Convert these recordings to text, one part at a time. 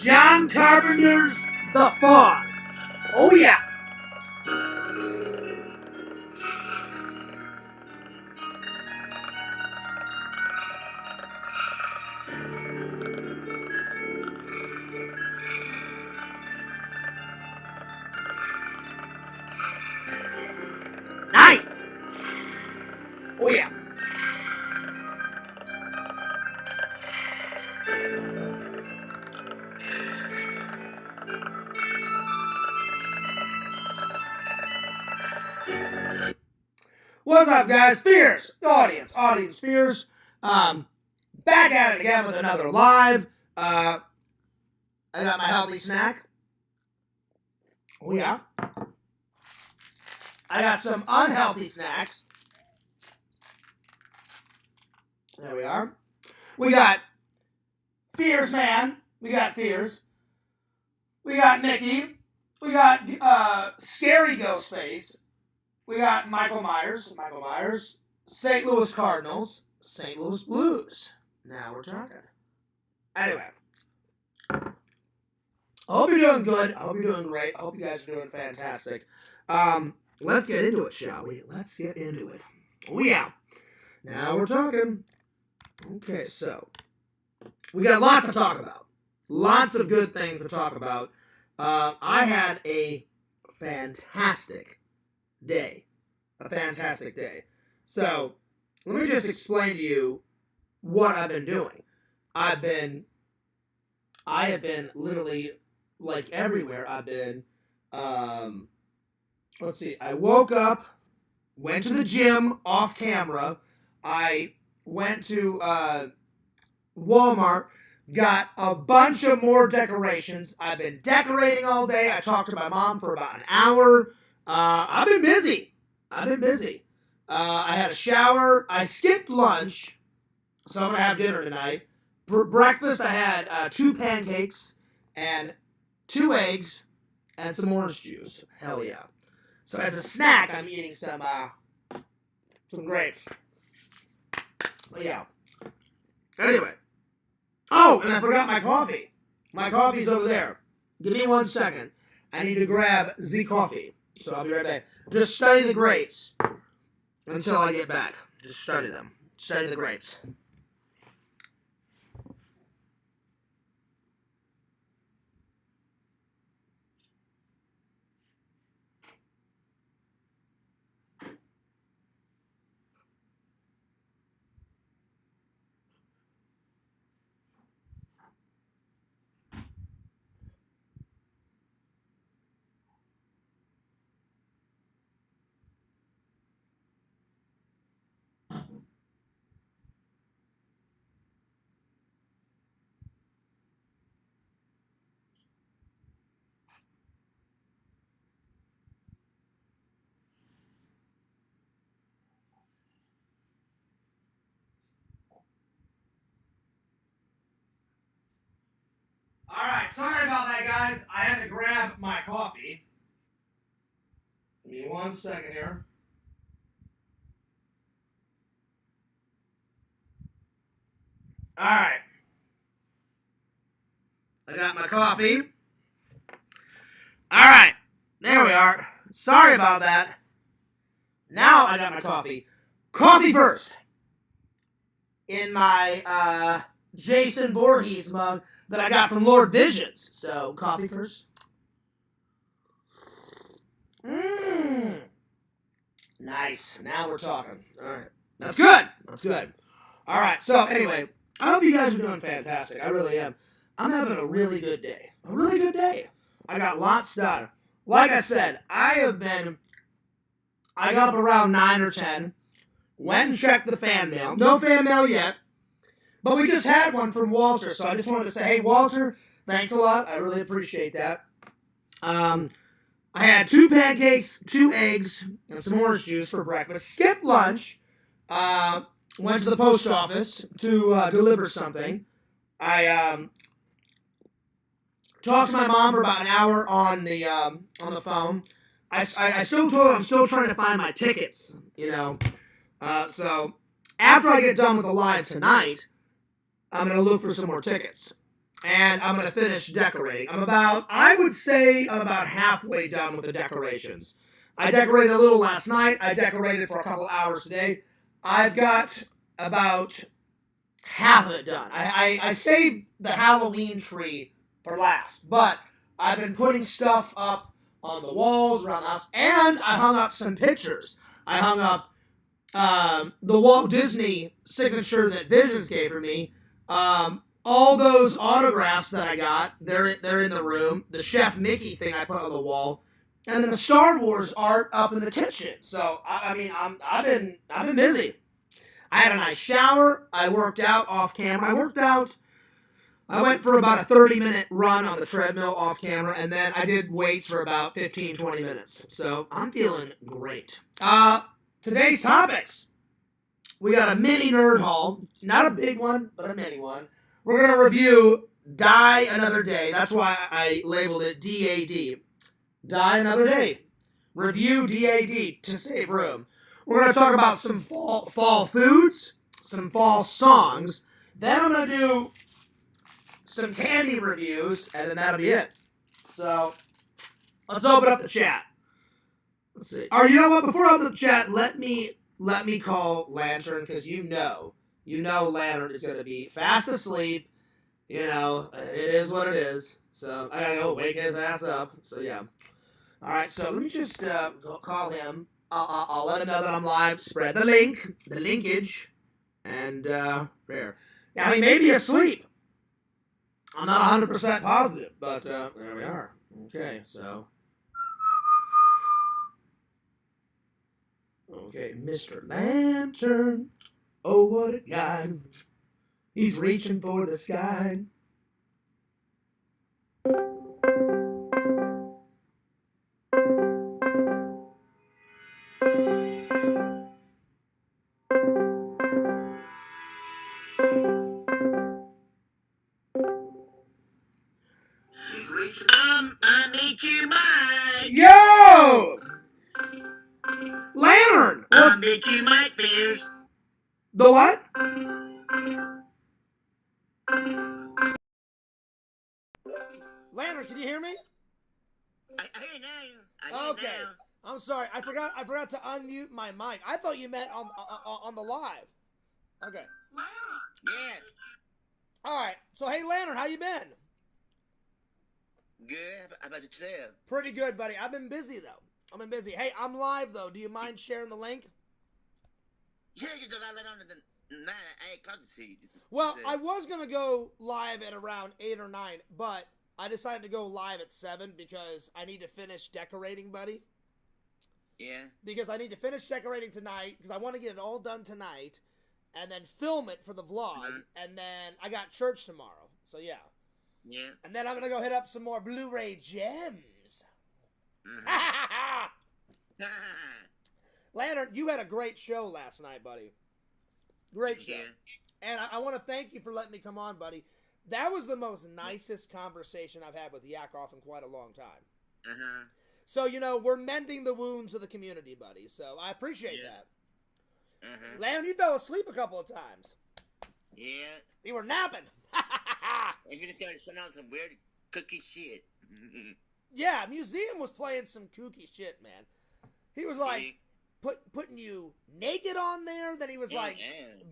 John Carpenter's The FUNG. Oh yeah. Nice. Oh yeah. What's up, guys? Fears, audience fears. Back at it again with another live. I got my healthy snack. Oh yeah. I got some unhealthy snacks. There we are. We got Fears Man. We got Fears. We got Mickey. We got Scary Ghostface. We got Michael Myers. St. Louis Cardinals. St. Louis Blues. Now we're talking. Anyway. I hope you're doing good. I hope you're doing great. I hope you guys are doing fantastic. Let's get into it, shall we? Let's get into it. Oh yeah. Now we're talking. Okay, so we got lots to talk about. Lots of good things to talk about. I had a fantastic day. A fantastic day. So, let me just explain to you what I've been doing. I have been literally like everywhere. I've been, let's see, I woke up, went to the gym off camera. I went to Walmart, got a bunch of more decorations. I've been decorating all day. I talked to my mom for about an hour. I've been busy. I had a shower. I skipped lunch, so I'm going to have dinner tonight. For breakfast, I had 2 pancakes and 2 eggs and some orange juice. Hell yeah. So as a snack, I'm eating some grapes. But yeah. Anyway. Oh, and I forgot my coffee. My coffee's over there. Give me 1 second. I need to grab the coffee. So I'll be right back. Just study the grapes until I get back. Just study them. Study the grapes. Alright, sorry about that, guys. I had to grab my coffee. Give me 1 second here. Alright. I got my coffee. Alright. There we are. Sorry about that. Now I got my coffee. Coffee first. In my Jason Voorhees mug that I got from Lord Visions. So, coffee first. Mmm. Nice. Now we're talking. Alright. That's good. Alright, so anyway, I hope you guys are doing fantastic. I really am. I'm having a really good day. I got lots done. Like I said, I got up around 9 or 10, went and checked the fan mail. No fan mail yet, but we just had one from Walter, so I just wanted to say, hey, Walter, thanks a lot. I really appreciate that. I had 2 pancakes, 2 eggs, and some orange juice for breakfast. Skipped lunch. Went to the post office to deliver something. I talked to my mom for about an hour on the phone. I still told her I'm still trying to find my tickets, you know. So after I get done with the live tonight, I'm going to look for some more tickets. And I'm going to finish decorating. I would say I'm about halfway done with the decorations. I decorated a little last night. I decorated for a couple hours today. I've got about half of it done. I saved the Halloween tree for last, but I've been putting stuff up on the walls around the house, and I hung up some pictures. I hung up the Walt Disney signature that Visions gave for me. All those autographs that I got, they're in the room. The Chef Mickey thing I put on the wall, and then the Star Wars art up in the kitchen. So I've been busy. I had a nice shower. I worked out off camera. I went for about a 30-minute run on the treadmill off camera, and then I did weights for about 15, 20 minutes. So I'm feeling great. Today's topics. We got a mini nerd haul. Not a big one, but a mini one. We're going to review Die Another Day. That's why I labeled it DAD. Die Another Day. Review DAD to save room. We're going to talk about some fall foods, some fall songs. Then I'm going to do some candy reviews, and then that'll be it. So, let's open up the chat. Let's see. Or you know what? Before I open the chat, let me call Lantern, because you know Lantern is going to be fast asleep. You know, it is what it is. So I gotta go wake his ass up. So yeah. All right. So let me just call him. I'll let him know that I'm live. Spread the linkage, and there. Now he may be asleep. I'm not 100% positive, but there we are. Okay. So. Okay, Mr. Lantern. Oh, what a guy. He's reaching for the sky. I meet you, Mike. Yo! Lantern! I meet you, Mike Fears. The what? Lantern, can you hear me? I hear you now. Okay. I'm sorry. I forgot to unmute my mic. I thought you meant on the live. Okay. Yeah. All right. So hey, Lantern, how you been? Good. How about yourself? Pretty good, buddy. I've been busy though. Hey, I'm live though. Do you mind sharing the link? Yeah, because I let on to the 9. I ain't talking to you. Well, I was gonna go live at around 8 or 9, but I decided to go live at 7 because I need to finish decorating, buddy. Yeah. Because I need to finish decorating tonight because I want to get it all done tonight, and then film it for the vlog, and then I got church tomorrow. So yeah. Yeah. And then I'm gonna go hit up some more Blu-ray gems. Lantern, you had a great show last night, buddy. Great show. Yeah. And I want to thank you for letting me come on, buddy. That was the most nicest conversation I've had with Yakov in quite a long time. So, you know, we're mending the wounds of the community, buddy. So I appreciate that. Lantern, you fell asleep a couple of times. Yeah. You were napping. If you just started shutting out some weird cookie shit. Yeah, Museum was playing some kooky shit, man. He was like putting you naked on there. Then he was like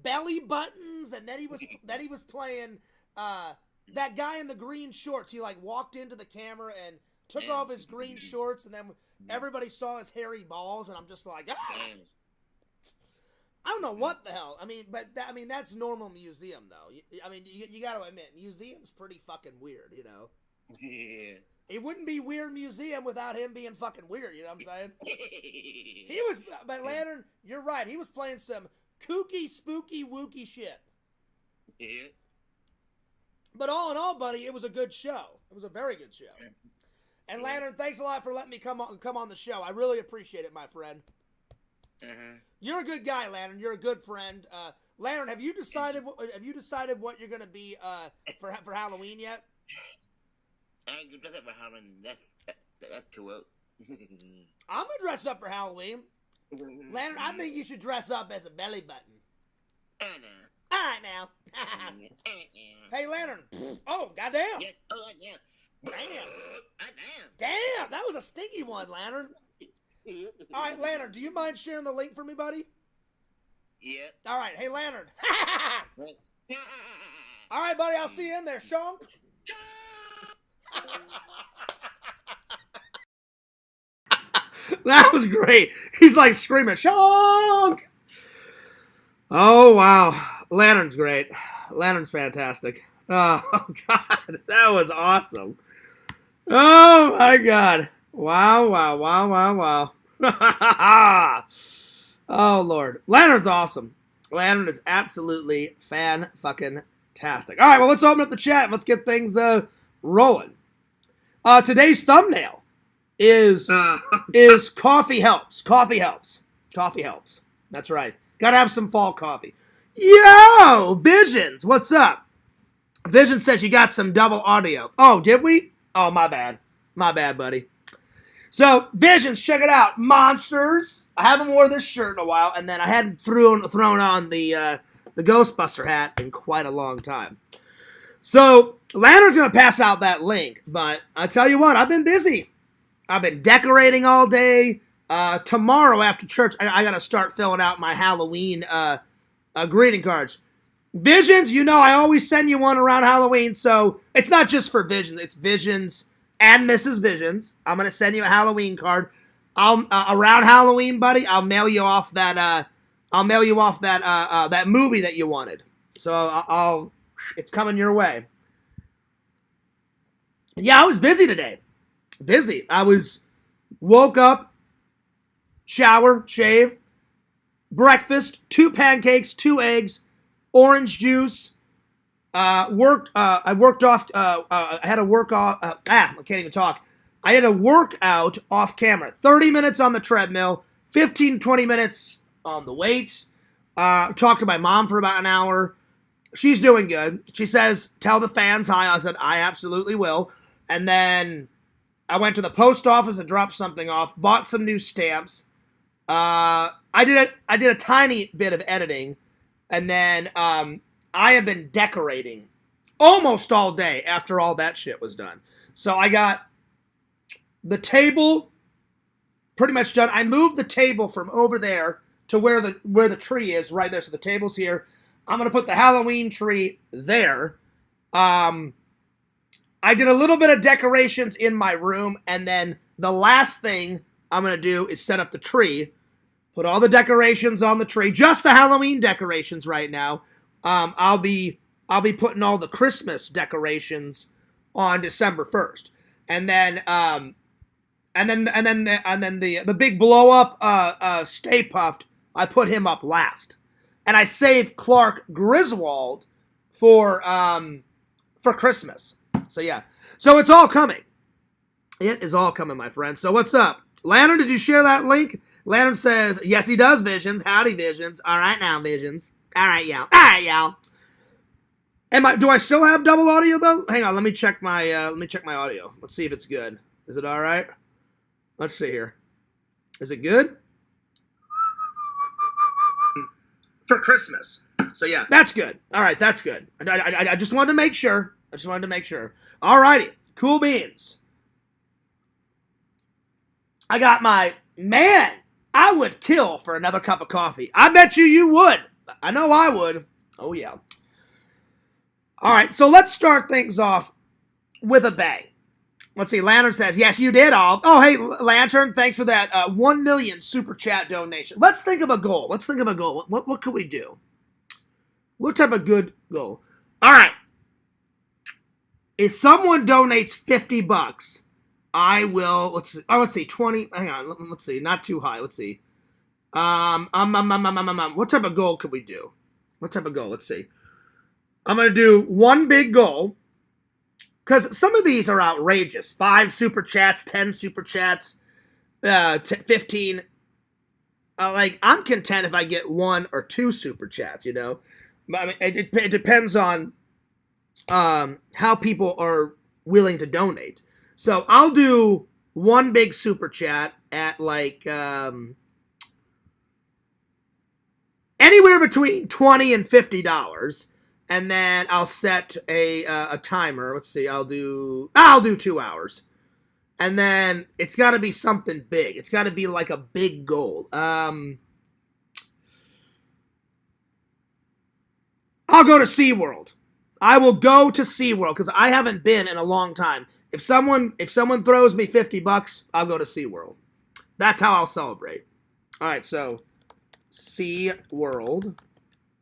belly buttons, and then he was playing that guy in the green shorts. He like walked into the camera and took off his green shorts, and then everybody saw his hairy balls, and I'm just like, I don't know what the hell. I mean, but that's normal Museum though. I mean, you got to admit, Museum's pretty fucking weird, you know. Yeah. It wouldn't be Weird Museum without him being fucking weird, you know what I'm saying? But Lantern, you're right. He was playing some kooky, spooky, wooky shit. Yeah. But all in all, buddy, it was a good show. It was a very good show. And Lantern, thanks a lot for letting me come on the show. I really appreciate it, my friend. You're a good guy, Lantern. You're a good friend. Lantern, have you decided what you're gonna be for Halloween yet? I ain't gonna dress up for Halloween. That's too old. I'm gonna dress up for Halloween. Lantern, I think you should dress up as a belly button. right now. Hey, Lantern. Oh, goddamn. Yeah. Oh, yeah. Damn. Damn. Damn, that was a stinky one, Lantern. All right, Lantern, do you mind sharing the link for me, buddy? Yeah. All right, hey, Lantern. All right, buddy, I'll see you in there, Shonk. That was great. He's like screaming, Shonk! Oh, wow. Lantern's great. Lantern's fantastic. Oh, God. That was awesome. Oh, my God. Wow, wow, wow, wow, wow. Oh, Lord. Lantern's awesome. Lantern is absolutely fan-fucking-tastic. All right, well, let's open up the chat and let's get things rolling. Today's thumbnail is coffee helps. Coffee helps. Coffee helps. That's right. Gotta have some fall coffee. Yo, Visions, what's up? Vision says you got some double audio. Oh, did we? Oh, my bad. My bad, buddy. So, Visions, check it out. Monsters. I haven't worn this shirt in a while, and then I hadn't thrown on the Ghostbuster hat in quite a long time. So, Lantern's going to pass out that link, but I tell you what, I've been busy. I've been decorating all day. Tomorrow after church, I got to start filling out my Halloween greeting cards. Visions, you know I always send you one around Halloween, so it's not just for Visions, it's Visions and Mrs. Visions. I'm going to send you a Halloween card. Around Halloween, buddy, I'll mail you off that that movie that you wanted. So it's coming your way. Yeah, I was busy today. Busy. Woke up, shower, shave, breakfast, 2 pancakes, 2 eggs, orange juice. I had a work off. I can't even talk. I had a workout off camera. 30 minutes on the treadmill, 15, 20 minutes on the weights. Talked to my mom for about an hour. She's doing good. She says, tell the fans hi. I said, I absolutely will. And then I went to the post office and dropped something off, bought some new stamps. I did a tiny bit of editing, and then I have been decorating almost all day after all that shit was done. So I got the table pretty much done. I moved the table from over there to where the tree is, right there. So the table's here. I'm going to put the Halloween tree there. I did a little bit of decorations in my room, and then the last thing I'm going to do is set up the tree, put all the decorations on the tree, just the Halloween decorations right now. I'll be putting all the Christmas decorations on December 1st. And then the big blow up Stay Puft, I put him up last. And I saved Clark Griswold for Christmas. So yeah. So it's all coming. It is all coming, my friend. So what's up? Lantern, did you share that link? Lantern says, yes, he does, Visions. Howdy, Visions. All right now, Visions. All right, y'all. All right, y'all. Do I still have double audio though? Hang on, let me check my audio. Let's see if it's good. Is it all right? Let's see here. Is it good? For Christmas. So yeah, that's good. All right, that's good. I just wanted to make sure. All righty, cool beans. I got my man. I would kill for another cup of coffee. I bet you would. I know I would. Oh yeah. All right, so let's start things off with a bang. Let's see, Lantern says, yes, you did all. Oh, hey, Lantern, thanks for that 1 million super chat donation. Let's think of a goal. What could we do? What type of good goal? All right. If someone donates $50, I will, let's see, 20, hang on, let's see, not too high, let's see. What type of goal could we do? Let's see. I'm going to do one big goal, because some of these are outrageous. 5 super chats, 10 super chats, 15. I'm content if I get 1 or 2 super chats, you know. I mean, it depends on how people are willing to donate. So I'll do one big super chat at like $8 anywhere between $20 and $50. And then I'll set a timer. Let's see. I'll do 2 hours. And then it's got to be something big. It's got to be like a big goal. I'll go to SeaWorld. I will go to SeaWorld because I haven't been in a long time. If someone throws me $50, I'll go to SeaWorld. That's how I'll celebrate. All right, so SeaWorld.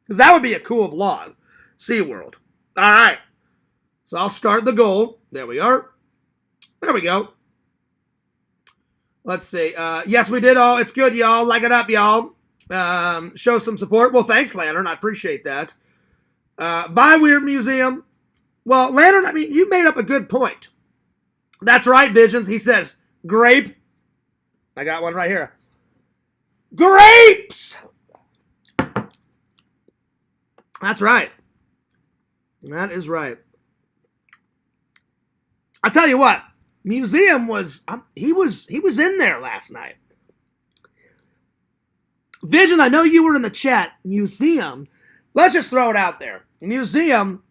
Because that would be a cool vlog. SeaWorld. All right. So I'll start the goal. There we are. There we go. Let's see. Yes, we did all. It's good, y'all. Like it up, y'all. Show some support. Well, thanks, Lantern. I appreciate that. Buy Weird Museum. Well, Lantern, I mean, you made up a good point. That's right, Visions. He says, grape. I got one right here. Grapes! That's right. That is right. I'll tell you what. Museum was, he was in there last night. Vision, I know you were in the chat. Museum, let's just throw it out there. Museum,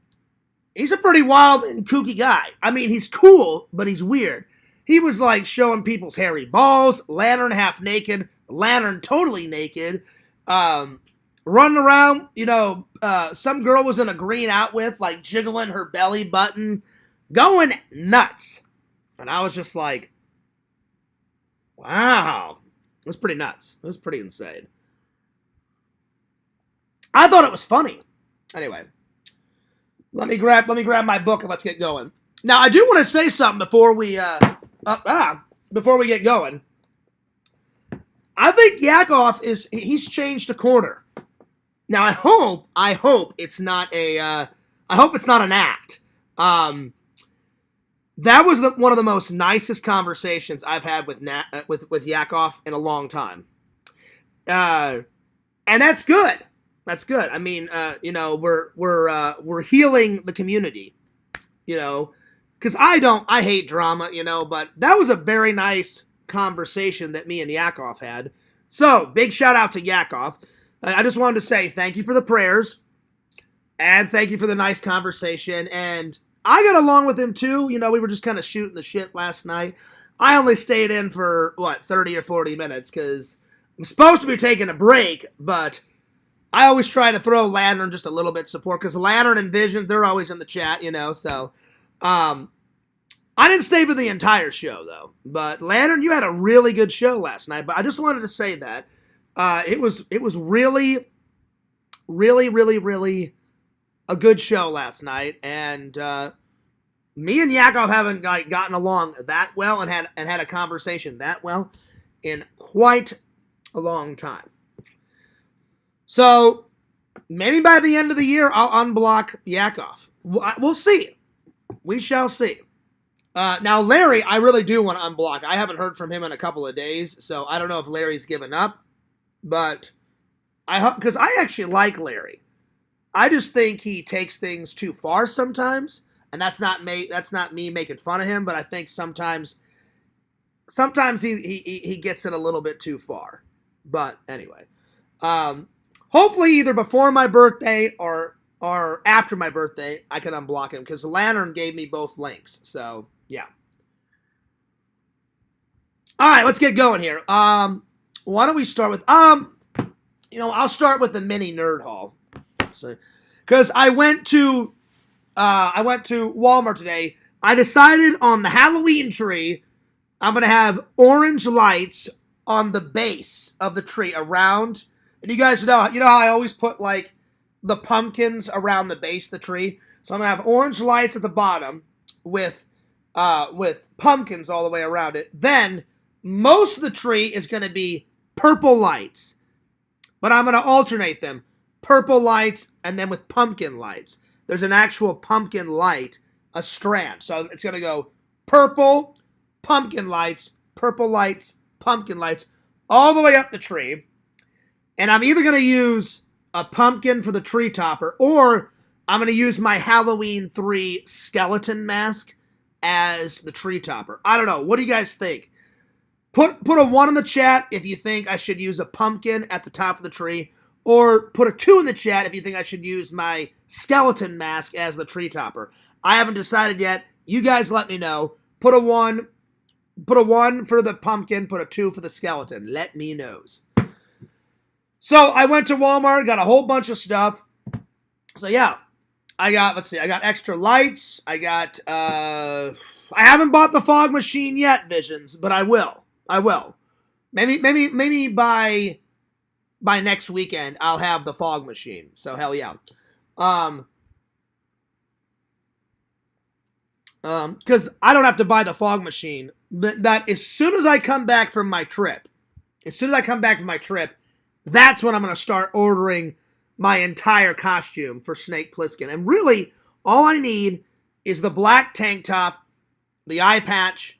he's a pretty wild and kooky guy. I mean, he's cool, but he's weird. He was like showing people's hairy balls, Lantern half naked, Lantern totally naked, running around, some girl was in a green outfit, like jiggling her belly button, going nuts. And I was just like, wow. It was pretty nuts. It was pretty insane. I thought it was funny. Anyway, let me grab my book and let's get going. Now, I do want to say something before we get going. I think Yakov he's changed a quarter. Now, I hope it's not an act. That was one of the most nicest conversations I've had with Yakov in a long time. And that's good. That's good. I mean, we're healing the community, because I hate drama, but that was a very nice conversation that me and Yakov had. So, big shout out to Yakov. I just wanted to say thank you for the prayers and thank you for the nice conversation. And I got along with him too. We were just kind of shooting the shit last night. I only stayed in for 30 or 40 minutes because I'm supposed to be taking a break, but I always try to throw Lantern just a little bit support because Lantern and Vision, they're always in the chat, so I didn't stay for the entire show though. But Lantern, you had a really good show last night, but I just wanted to say that it was really, really, really, really a good show last night, and me and Yakov haven't gotten along that well and had a conversation that well in quite a long time. So maybe by the end of the year, I'll unblock Yakov. We'll see. We shall see. Now, Larry, I really do want to unblock. I haven't heard from him in a couple of days, so I don't know if Larry's given up. But because I actually like Larry. I just think he takes things too far sometimes, and that's not me making fun of him, but I think sometimes he gets it a little bit too far. But anyway, hopefully either before my birthday or after my birthday, I can unblock him because Lantern gave me both links. So yeah. All right, let's get going here. Why don't we start with I'll start with the mini nerd haul. So, because I went to Walmart today. I decided on the Halloween tree, I'm gonna have orange lights on the base of the tree around. And you guys know how I always put like the pumpkins around the base of the tree. So I'm gonna have orange lights at the bottom with pumpkins all the way around it. Then most of the tree is gonna be purple lights, but I'm gonna alternate them. Purple lights and then with pumpkin lights. There's an actual pumpkin light, a strand. So it's going to go purple, pumpkin lights, pumpkin lights, all the way up the tree. And I'm either going to use a pumpkin for the tree topper, or I'm going to use my Halloween 3 skeleton mask as the tree topper. I don't know. What do you guys think? Put a 1 in the chat if you think I should use a pumpkin at the top of the tree, or put a 2 in the chat if you think I should use my skeleton mask as the tree topper. I haven't decided yet. You guys let me know. Put a 1 for the pumpkin, put a 2 for the skeleton. Let me know. So I went to Walmart, got a whole bunch of stuff. So yeah, I got extra lights. I haven't bought the fog machine yet, Visions, but I will. Maybe by next weekend I'll have the fog machine. So hell yeah. Because I don't have to buy the fog machine, but that as soon as I come back from my trip, that's when I'm going to start ordering my entire costume for Snake Plissken. And really, all I need is the black tank top, the eye patch,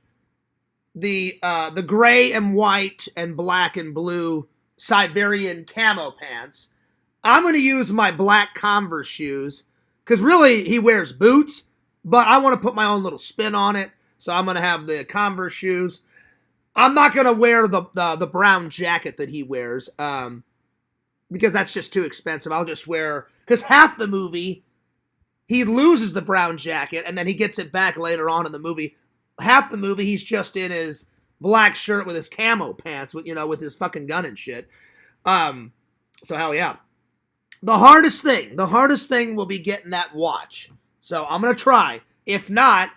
the gray and white and black and blue Siberian camo pants. I'm going to use my black Converse shoes, because really, he wears boots, but I want to put my own little spin on it, so I'm going to have the Converse shoes. I'm not going to wear the brown jacket that he wears, because that's just too expensive. I'll just wear, because half the movie, he loses the brown jacket, and then he gets it back later on in the movie. Half the movie, he's just in his black shirt with his camo pants, with his fucking gun and shit. So hell yeah. The hardest thing will be getting that watch. So I'm going to try. If not,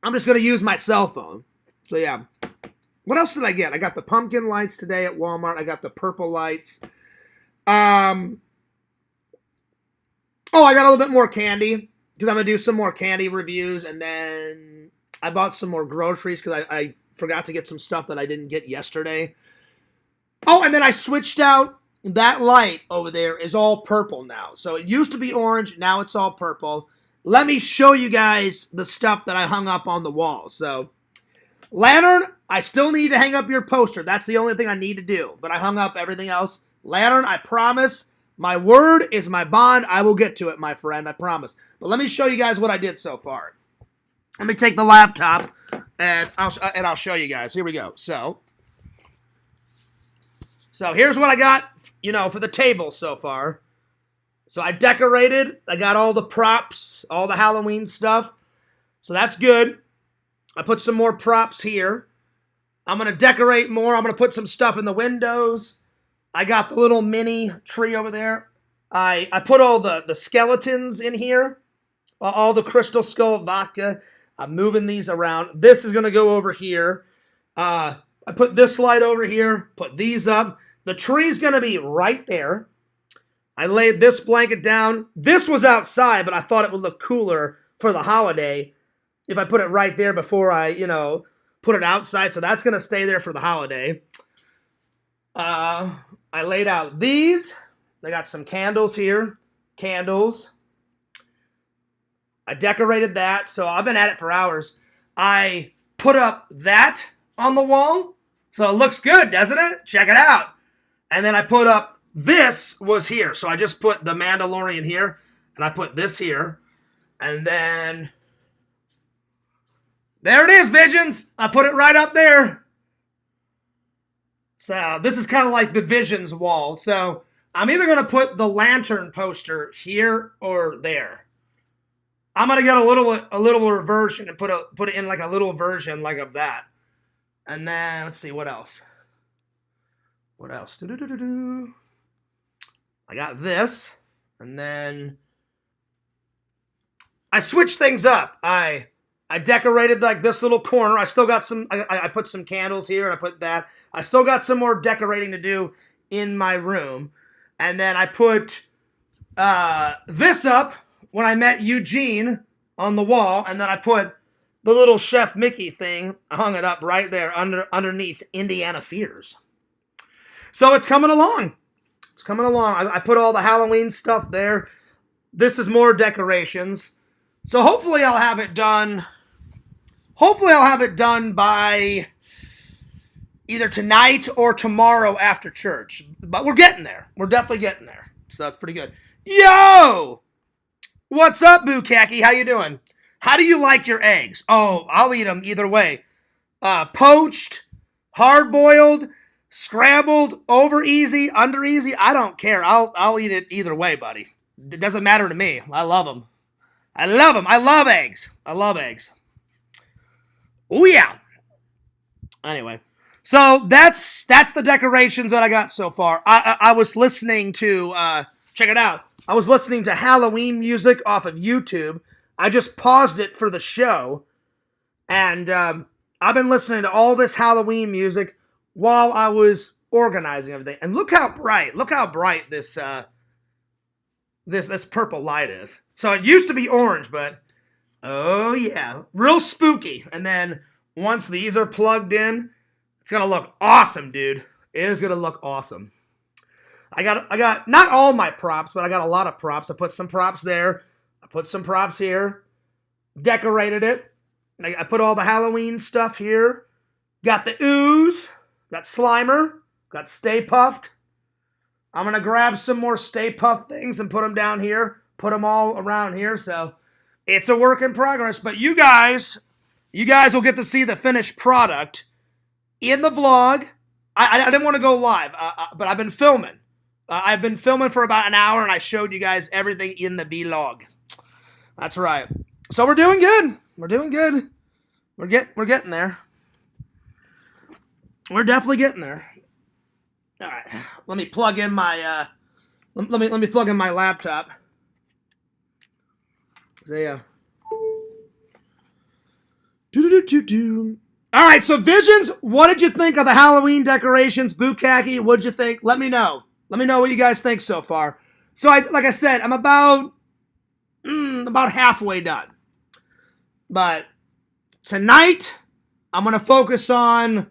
I'm just going to use my cell phone. So yeah. What else did I get? I got the pumpkin lights today at Walmart. I got the purple lights. I got a little bit more candy, because I'm going to do some more candy reviews. And then I bought some more groceries, because I forgot to get some stuff that I didn't get yesterday. Oh, and then I switched out. That light over there is all purple now. So it used to be orange. Now it's all purple. Let me show you guys the stuff that I hung up on the wall. So, lantern, I still need to hang up your poster. That's the only thing I need to do. But I hung up everything else. Lantern, I promise. My word is my bond. I will get to it, my friend. I promise. But let me show you guys what I did so far. Let me take the laptop, and I'll show you guys. Here we go. So here's what I got, for the table so far. So I decorated. I got all the props, all the Halloween stuff. So that's good. I put some more props here. I'm going to decorate more. I'm going to put some stuff in the windows. I got the little mini tree over there. I put all the skeletons in here. All the Crystal Skull vodka. I'm moving these around. This is going to go over here. I put this light over here. Put these up. The tree's going to be right there. I laid this blanket down. This was outside, but I thought it would look cooler for the holiday if I put it right there before I, put it outside. So that's going to stay there for the holiday. I laid out these. I got some candles here. Candles. I decorated that. So I've been at it for hours. I put up that on the wall. So it looks good, doesn't it? Check it out. And then I put up, this was here. So I just put the Mandalorian here. And I put this here. And then, there it is, Visions. I put it right up there. So this is kind of like the Visions wall. So I'm either going to put the lantern poster here or there. I'm going to get a little reversion and put it in like a little version like of that. And then, let's see, what else? What else? I got this. And then I switched things up. I decorated like this little corner. I still got some, I put some candles here and I put that. I still got some more decorating to do in my room. And then I put this up when I met Eugene on the wall. And then I put the little Chef Mickey thing. I hung it up right there underneath Indiana Fears. So it's coming along. It's coming along. I put all the Halloween stuff there. This is more decorations. So hopefully I'll have it done. Hopefully I'll have it done by either tonight or tomorrow after church. But we're getting there. We're definitely getting there. So that's pretty good. Yo! What's up, Bukaki? How you doing? How do you like your eggs? Oh, I'll eat them either way. Poached, hard-boiled, scrambled, over easy, under easy. I don't care. I'll eat it either way, buddy. It doesn't matter to me. I love them. I love them. I love eggs. I love eggs. Oh yeah. Anyway, so that's the decorations that I got so far. I was listening to check it out. I was listening to Halloween music off of YouTube. I just paused it for the show, and I've been listening to all this Halloween music while I was organizing everything. And look how bright this this purple light is. So it used to be orange, but oh yeah, real spooky. And then once these are plugged in, it's gonna look awesome, dude. It is gonna look awesome. I got not all my props, but I got a lot of props. I put some props there. I put some props here. Decorated it. I put all the Halloween stuff here. Got the ooze. Got Slimer. Got Stay Puffed. I'm gonna grab some more Stay Puffed things and put them down here. Put them all around here. So it's a work in progress. But you guys will get to see the finished product in the vlog. I didn't want to go live, but I've been filming. I've been filming for about an hour, and I showed you guys everything in the vlog. That's right. So we're doing good. We're doing good. We're getting there. We're definitely getting there. All right. Let me plug in my let me plug in my laptop. So yeah. All right, so Visions, what did you think of the Halloween decorations? Bukkake, what did you think? Let me know. Let me know what you guys think so far. So, like I said, I'm about halfway done. But tonight, I'm going to focus on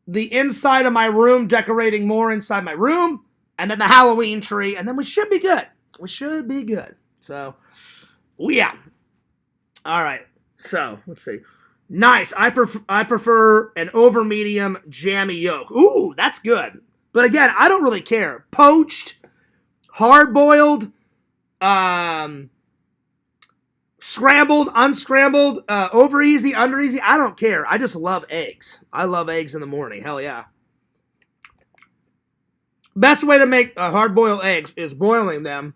the inside of my room, decorating more inside my room, and then the Halloween tree, and then we should be good. We should be good. So, yeah. All right. So, let's see. Nice. I prefer an over medium jammy yolk. Ooh, that's good. But again, I don't really care. Poached, hard boiled, scrambled, unscrambled, over easy, under easy. I don't care. I just love eggs. I love eggs in the morning. Hell yeah. Best way to make hard boiled eggs is boiling them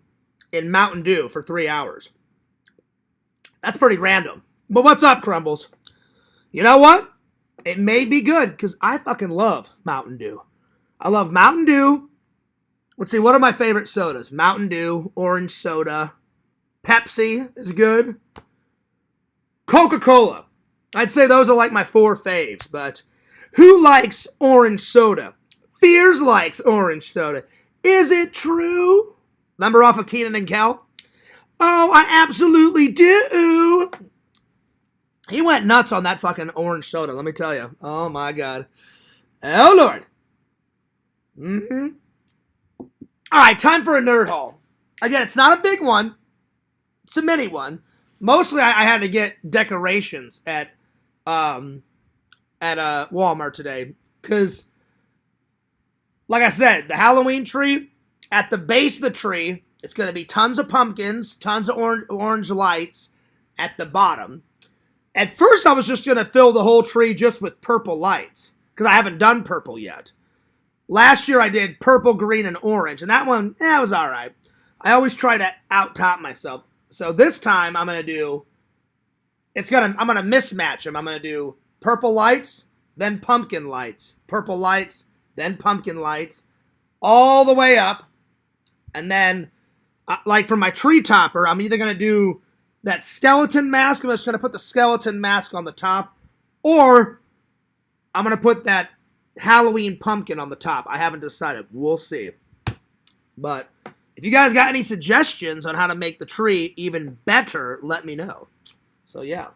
in Mountain Dew for 3 hours. That's pretty random. But what's up, Crumbles? You know what? It may be good because I fucking love Mountain Dew. I love Mountain Dew. Let's see, what are my favorite sodas? Mountain Dew, orange soda. Pepsi is good. Coca-Cola. I'd say those are like my 4 faves, but who likes orange soda? Fears likes orange soda. Is it true? Number off of Keenan and Kel? Oh, I absolutely do. He went nuts on that fucking orange soda, let me tell you. Oh, my God. Oh, Lord. Mm-hmm. All right, time for a nerd haul. Again, it's not a big one. It's a mini one. Mostly, I had to get decorations at Walmart today. Because, like I said, the Halloween tree, at the base of the tree, it's going to be tons of pumpkins, tons of orange lights at the bottom. At first, I was just going to fill the whole tree just with purple lights, because I haven't done purple yet. Last year, I did purple, green, and orange, and that one, it was all right. I always try to out-top myself. So this time, I'm going to mismatch them. I'm going to do purple lights, then pumpkin lights, purple lights, then pumpkin lights, all the way up. And then, like for my tree topper, I'm either going to do that skeleton mask. I'm just going to put the skeleton mask on the top, or I'm going to put that Halloween pumpkin on the top. I haven't decided. We'll see. But if you guys got any suggestions on how to make the tree even better, let me know. So, yeah.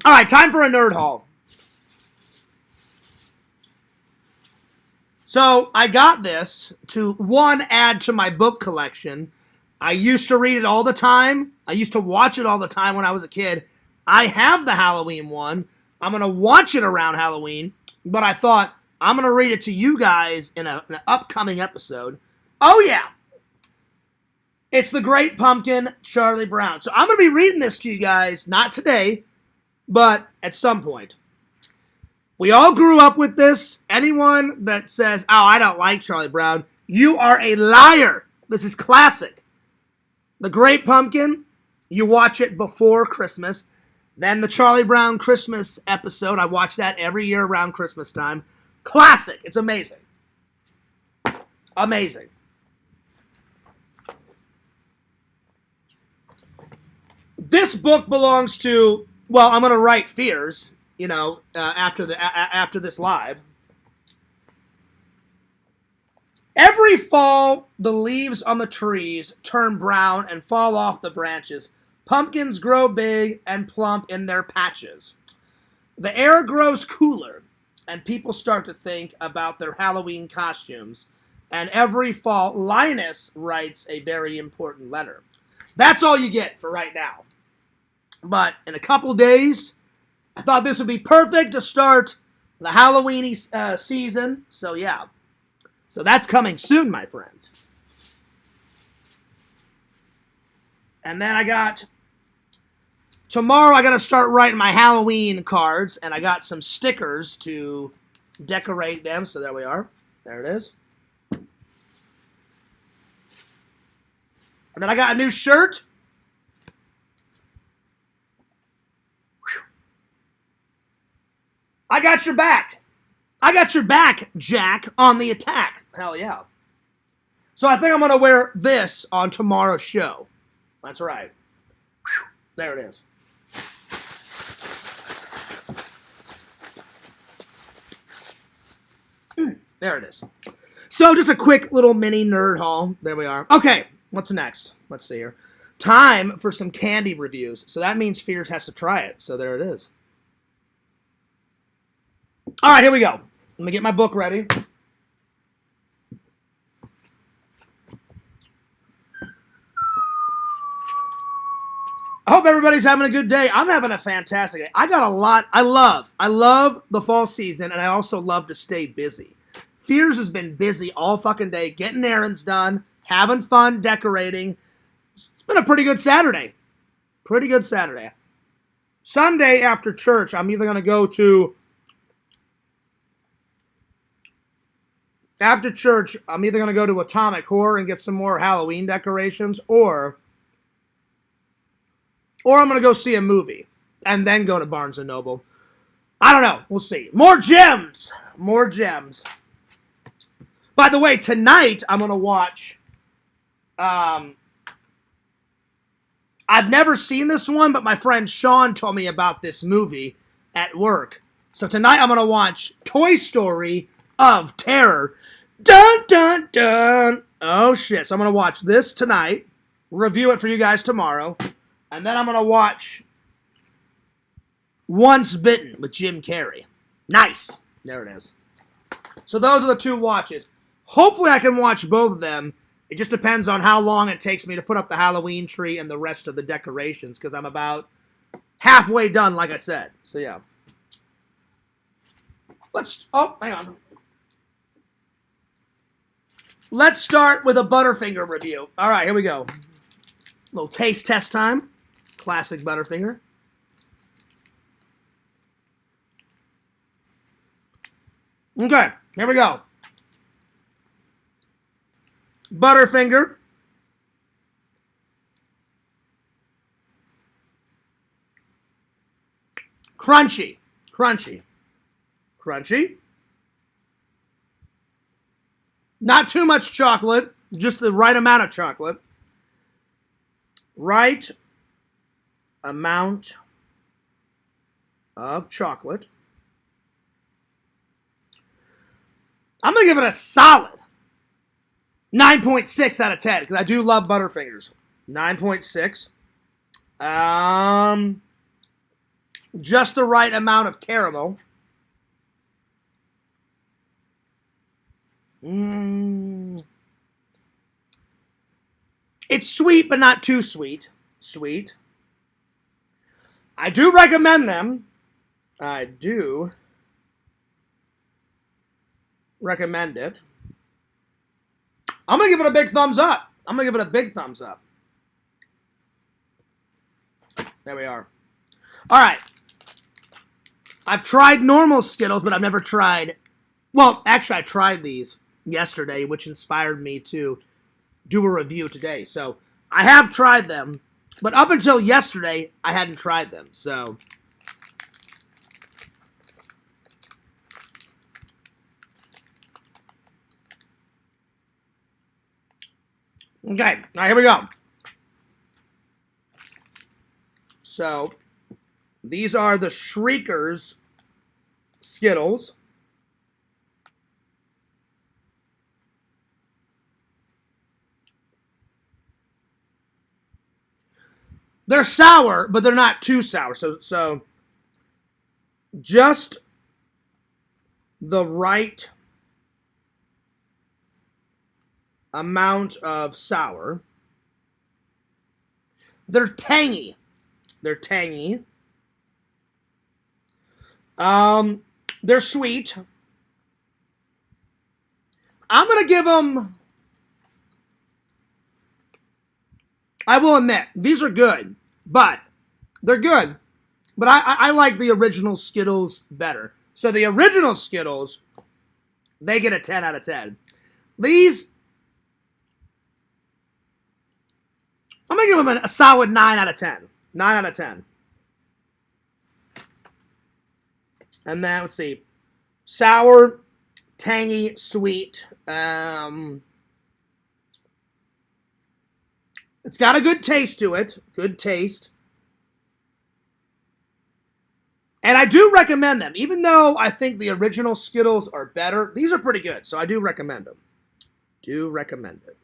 All right, time for a nerd haul. So, I got this to, one, add to my book collection. I used to read it all the time. I used to watch it all the time when I was a kid. I have the Halloween one. I'm going to watch it around Halloween. But I thought, I'm going to read it to you guys in an upcoming episode. Oh, yeah. It's The Great Pumpkin, Charlie Brown. So I'm going to be reading this to you guys, not today, but at some point. We all grew up with this. Anyone that says, oh, I don't like Charlie Brown, you are a liar. This is classic. The Great Pumpkin, you watch it before Christmas. Then the Charlie Brown Christmas episode, I watch that every year around Christmas time. Classic. It's amazing. Amazing. This book belongs to, well, I'm going to write Fears, you know, after this live. Every fall, the leaves on the trees turn brown and fall off the branches. Pumpkins grow big and plump in their patches. The air grows cooler, and people start to think about their Halloween costumes. And every fall, Linus writes a very important letter. That's all you get for right now. But in a couple days, I thought this would be perfect to start the Halloween season. So yeah. So that's coming soon, my friends. And then tomorrow I got to start writing my Halloween cards, and I got some stickers to decorate them. So there we are. There it is. And then I got a new shirt. I got your back. I got your back, Jack, on the attack. Hell yeah. So I think I'm going to wear this on tomorrow's show. That's right. There it is. There it is. So just a quick little mini nerd haul. There we are. Okay, what's next? Let's see here. Time for some candy reviews. So that means Fears has to try it. So there it is. All right, here we go. Let me get my book ready. I hope everybody's having a good day. I'm having a fantastic day. I got a lot. I love the fall season, and I also love to stay busy. Fears has been busy all fucking day, getting errands done, having fun, decorating. It's been a pretty good Saturday. Pretty good Saturday. Sunday after church, I'm either going to go to... After church, I'm either going to go to Atomic Horror and get some more Halloween decorations, or I'm going to go see a movie and then go to Barnes & Noble. I don't know. We'll see. More gems. More gems. By the way, tonight I'm going to watch... I've never seen this one, but my friend Sean told me about this movie at work. So tonight I'm going to watch Toy Story of Terror. Dun, dun, dun. Oh, shit. So I'm going to watch this tonight, review it for you guys tomorrow, and then I'm going to watch Once Bitten with Jim Carrey. Nice. There it is. So those are the two watches. Hopefully I can watch both of them. It just depends on how long it takes me to put up the Halloween tree and the rest of the decorations, because I'm about halfway done, like I said. So, yeah. Oh, hang on. Let's start with a Butterfinger review. All right, here we go. Little taste test time. Classic Butterfinger. Okay, here we go. Butterfinger. Crunchy. Crunchy. Crunchy. Not too much chocolate, just the right amount of chocolate. Right amount of chocolate. I'm going to give it a solid 9.6 out of 10, because I do love Butterfingers. 9.6. Just the right amount of caramel. It's sweet, but not too sweet. Sweet. I do recommend them. I do recommend it. I'm going to give it a big thumbs up. I'm going to give it a big thumbs up. There we are. All right. I've tried normal Skittles, but I've never tried... Well, actually, I tried these yesterday, which inspired me to do a review today. So, I have tried them, but up until yesterday, I hadn't tried them. So... Okay, all right, here we go. So, these are the Shriekers Skittles. They're sour, but they're not too sour. So just the right amount of sour. They're tangy. They're tangy. They're sweet. I'm going to give them... I will admit, these are good, but they're good. But I like the original Skittles better. So the original Skittles, they get a 10 out of 10. These, I'm going to give them a solid 9 out of 10. 9 out of 10. And then, let's see. Sour, tangy, sweet. It's got a good taste to it. Good taste. And I do recommend them. Even though I think the original Skittles are better, these are pretty good. So I do recommend them. Do recommend it.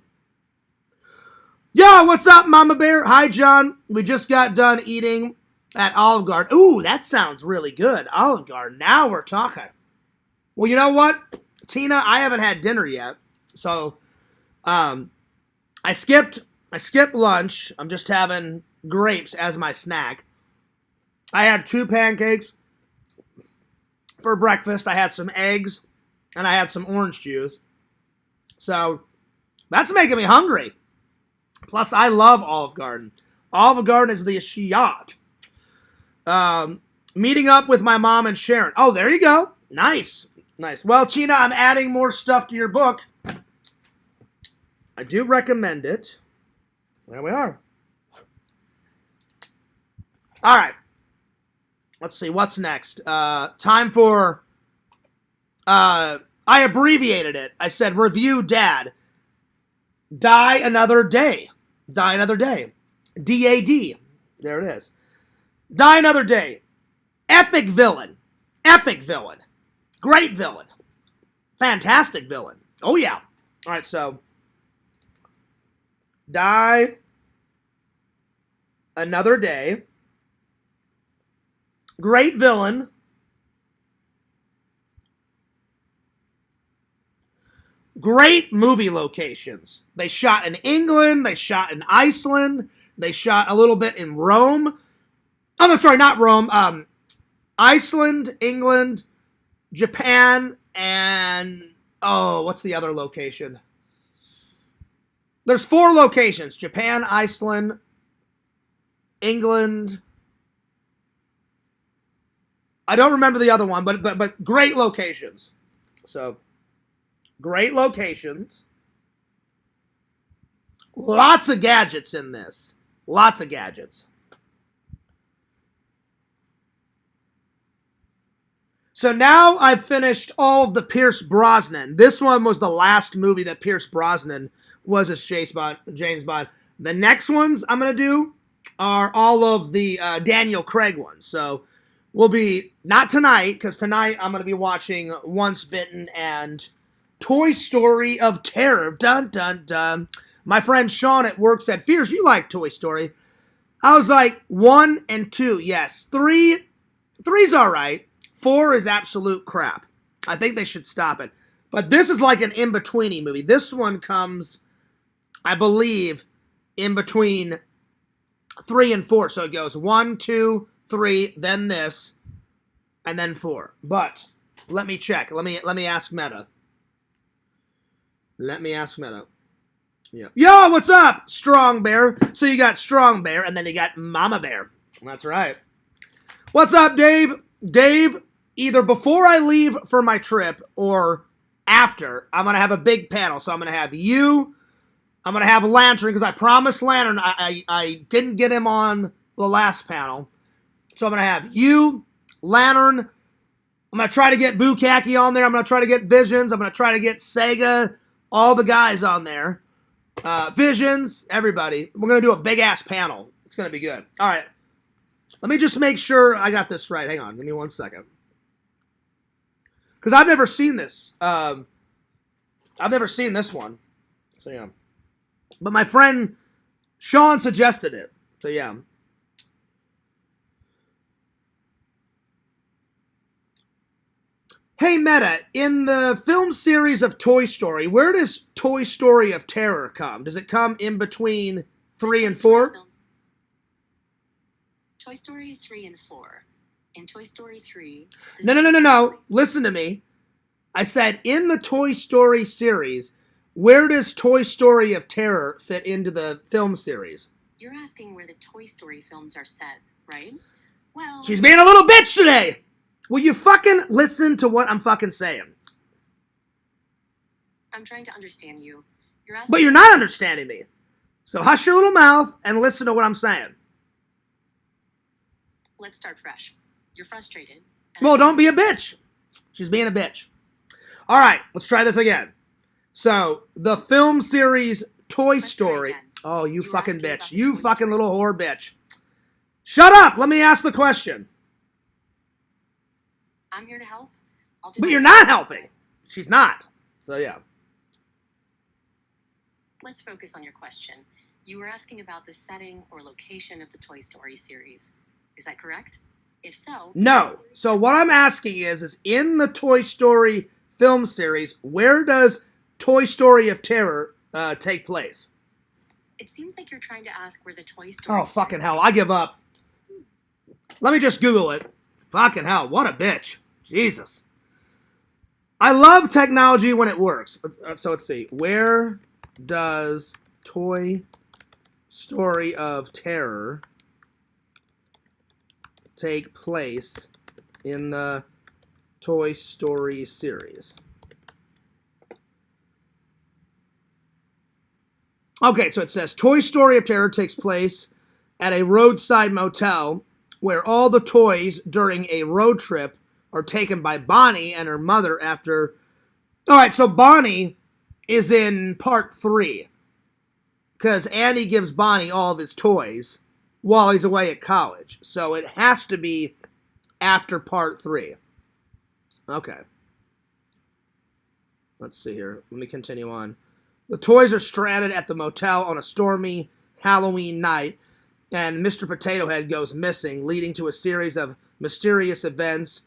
Yo, what's up, Mama Bear? Hi, John. We just got done eating at Olive Garden. Ooh, that sounds really good. Olive Garden. Now we're talking. Well, you know what, Tina? I haven't had dinner yet. So I skipped lunch. I'm just having grapes as my snack. I had 2 pancakes for breakfast. I had some eggs, and I had some orange juice. So that's making me hungry. Plus, I love Olive Garden. Olive Garden is the shit. Meeting up with my mom and Sharon. Oh, there you go. Nice. Nice. Well, Tina, I'm adding more stuff to your book. I do recommend it. There we are. All right. Let's see. What's next? Time for... I abbreviated it. I said, review dad. Die Another Day. Die Another Day. DAD. There it is. Die Another Day. Epic villain. Epic villain. Great villain. Fantastic villain. Oh, yeah. All right, so... Die Another Day. Great villain. Great movie locations. They shot in England. They shot in Iceland. They shot a little bit in Rome. Oh, I'm sorry, not Rome. Iceland, England, Japan, and... Oh, what's the other location? There's 4 locations. Japan, Iceland, England. I don't remember the other one, but great locations. So, great locations. Lots of gadgets in this. Lots of gadgets. So now I've finished all of the Pierce Brosnan. This one was the last movie that Pierce Brosnan was as James Bond. The next ones I'm going to do are all of the Daniel Craig ones. So we'll be, not tonight, because tonight I'm going to be watching Once Bitten and Toy Story of Terror. Dun, dun, dun. My friend Sean at work said, Fears, you like Toy Story. I was like, 1 and 2, yes. 3's all right. 4 is absolute crap. I think they should stop it. But this is like an in-betweeny movie. This one comes, I believe, in between 3 and 4. So it goes 1, 2, 3, then this, and then 4. But let me check. Let me ask Meta. Let me ask Meta. Yeah. Yo, what's up, Strong Bear? So you got Strong Bear, and then you got Mama Bear. That's right. What's up, Dave? Dave either before I leave for my trip or after, I'm going to have a big panel. So I'm going to have you, I'm going to have Lantern, because I promised Lantern, I didn't get him on the last panel. So I'm going to have you, Lantern, I'm going to try to get Bukaki on there, I'm going to try to get Visions, I'm going to try to get Sega, all the guys on there. Visions, everybody. We're going to do a big-ass panel. It's going to be good. All right. Let me just make sure I got this right. Hang on. Give me 1 second. Because I've never seen this. I've never seen this one. So, yeah. But my friend Sean suggested it. So, yeah. Hey, Meta, in the film series of Toy Story, where does Toy Story of Terror come? Does it come in between 3 and 4? Toy Story 3 and 4. In Toy Story 3... No. Listen to me. I said, in the Toy Story series, where does Toy Story of Terror fit into the film series? You're asking where the Toy Story films are set, right? Well... She's being a little bitch today! Will you fucking listen to what I'm fucking saying? I'm trying to understand you. But you're not understanding me. So hush your little mouth and listen to what I'm saying. Let's start fresh. You're frustrated. Well, don't be a bitch. She's being a bitch. All right, let's try this again. So, the film series Toy Story. Oh, you fucking bitch. You fucking little whore bitch. Shut up! Let me ask the question. I'm here to help. But you're not helping. She's not. So, yeah. Let's focus on your question. You were asking about the setting or location of the Toy Story series. Is that correct? If so... No. So what I'm asking is in the Toy Story film series, where does Toy Story of Terror take place? It seems like you're trying to ask where the Toy Story... Oh, fucking hell. I give up. Let me just Google it. Fucking hell. What a bitch. Jesus. I love technology when it works. So let's see. Where does Toy Story of Terror take place in the Toy Story series? Okay, so it says Toy Story of Terror takes place at a roadside motel where all the toys during a road trip are taken by Bonnie and her mother after... Alright, so Bonnie is in part 3. Because Andy gives Bonnie all of his toys while he's away at college. So it has to be after part 3. Okay. Let's see here. Let me continue on. The toys are stranded at the motel on a stormy Halloween night, and Mr. Potato Head goes missing, leading to a series of mysterious events,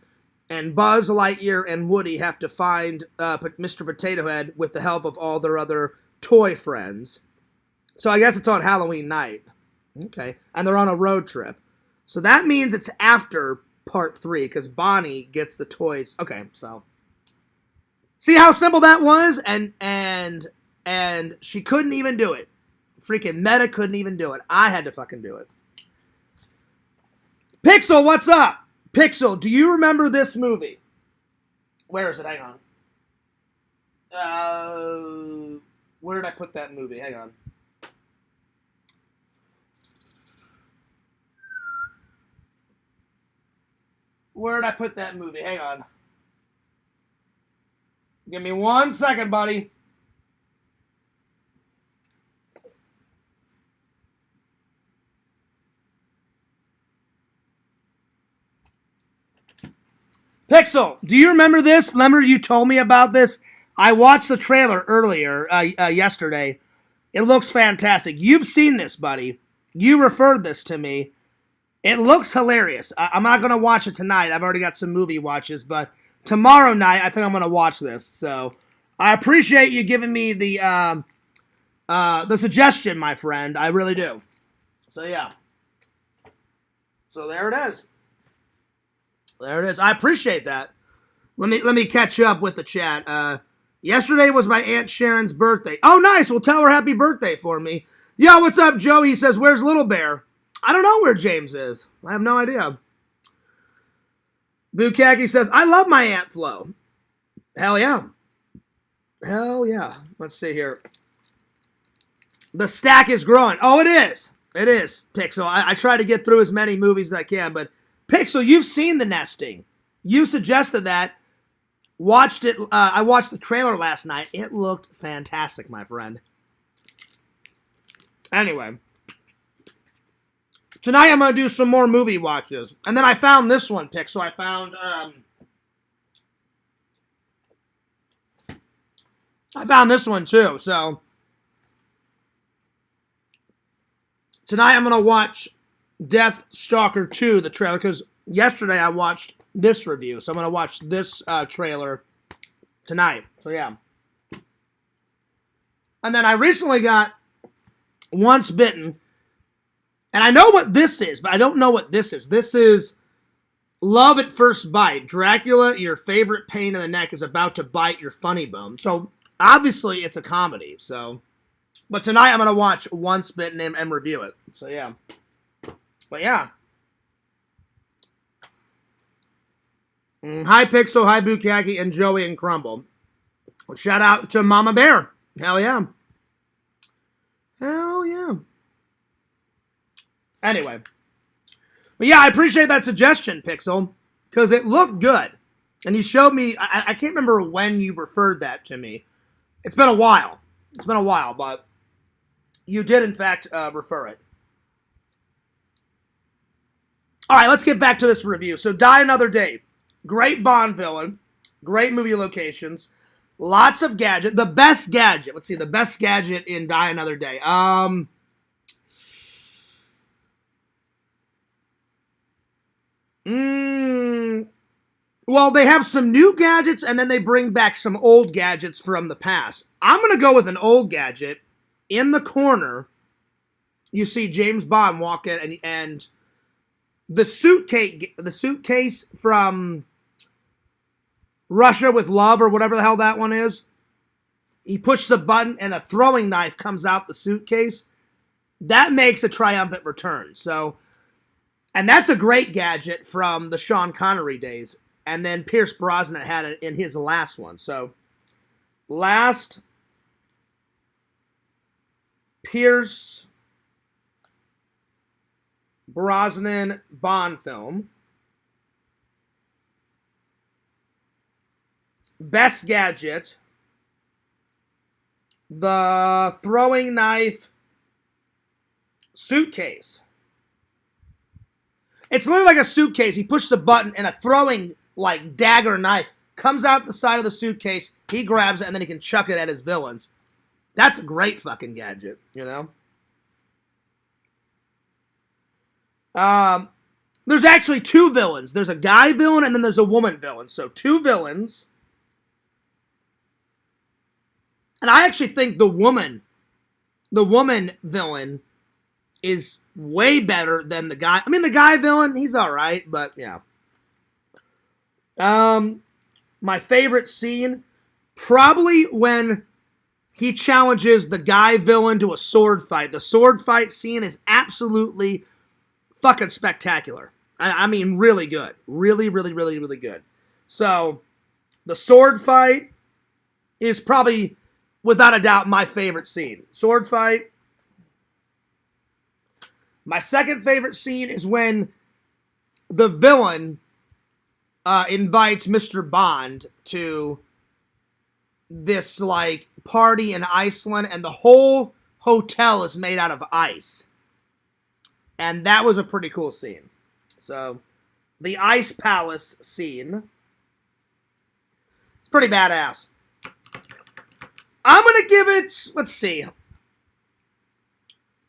and Buzz Lightyear and Woody have to find Mr. Potato Head with the help of all their other toy friends. So I guess it's on Halloween night. Okay. And they're on a road trip. So that means it's after part 3, because Bonnie gets the toys. Okay, so... See how simple that was? And she couldn't even do it. Freaking Meta couldn't even do it. I had to fucking do it. Pixel, what's up? Pixel, do you remember this movie? Where is it? Hang on. Where did I put that movie? Hang on. Where did I put that movie? Hang on. Give me 1 second, buddy. Pixel, do you remember this? Remember you told me about this? I watched the trailer earlier, yesterday. It looks fantastic. You've seen this, buddy. You referred this to me. It looks hilarious. I'm not going to watch it tonight. I've already got some movie watches, but tomorrow night I think I'm going to watch this. So I appreciate you giving me the suggestion, my friend. I really do. So yeah. So there it is. There it is. I appreciate that. Let me catch you up with the chat. Yesterday was my Aunt Sharon's birthday. Oh, nice. Well, tell her happy birthday for me. Yo, what's up, Joe? He says, where's Little Bear? I don't know where James is. I have no idea. Bukaki says, I love my Ant Flow. Hell yeah. Hell yeah. Let's see here. The stack is growing. Oh, it is. It is, Pixel. I try to get through as many movies as I can, but Pixel, you've seen The Nesting. You suggested that. Watched it. I watched the trailer last night. It looked fantastic, my friend. Anyway. Tonight I'm going to do some more movie watches. And then I found this one, Pixel. I found this one too. So tonight I'm going to watch Death Stalker 2, the trailer, because yesterday I watched this review. So I'm going to watch this trailer tonight. So yeah. And then I recently got Once Bitten. And I know what this is, but I don't know what this is. This is Love at First Bite. Dracula, your favorite pain in the neck, is about to bite your funny bone. So obviously it's a comedy. So, but tonight I'm going to watch Once Bitten and review it. So yeah. But yeah. Hi Pixel, hi Bukaki, and Joey and Crumble. Well, shout out to Mama Bear. Hell yeah. Hell yeah. Anyway. But yeah, I appreciate that suggestion, Pixel, because it looked good. And you showed me, I can't remember when you referred that to me. It's been a while. It's been a while, but you did, in fact, refer it. All right, let's get back to this review. So, Die Another Day. Great Bond villain. Great movie locations. Lots of gadget. The best gadget. Let's see, the best gadget in Die Another Day. Well, they have some new gadgets, and then they bring back some old gadgets from the past. I'm going to go with an old gadget. In the corner, you see James Bond walk in, and the suitcase from Russia with Love, or whatever the hell that one is. He pushes a button, and a throwing knife comes out the suitcase. That makes a triumphant return. So, and that's a great gadget from the Sean Connery days. And then Pierce Brosnan had it in his last one. So, last Pierce Brosnan Bond film. Best gadget. The throwing knife suitcase. It's literally like a suitcase. He pushes a button and a throwing like dagger knife comes out the side of the suitcase. He grabs it and then he can chuck it at his villains. That's a great fucking gadget, you know? There's actually two villains. There's a guy villain and then there's a woman villain. So two villains. And I actually think the woman villain is way better than the guy. I mean, the guy villain, he's all right, but yeah. My favorite scene, probably when he challenges the guy villain to a sword fight. The sword fight scene is absolutely fucking spectacular. I mean, really good. Really, really, really, really good. So, the sword fight is probably, without a doubt, my favorite scene. Sword fight. My second favorite scene is when the villain invites Mr. Bond to this, like, party in Iceland, and the whole hotel is made out of ice. And that was a pretty cool scene. So, the Ice Palace scene. It's pretty badass. I'm going to give it, let's see.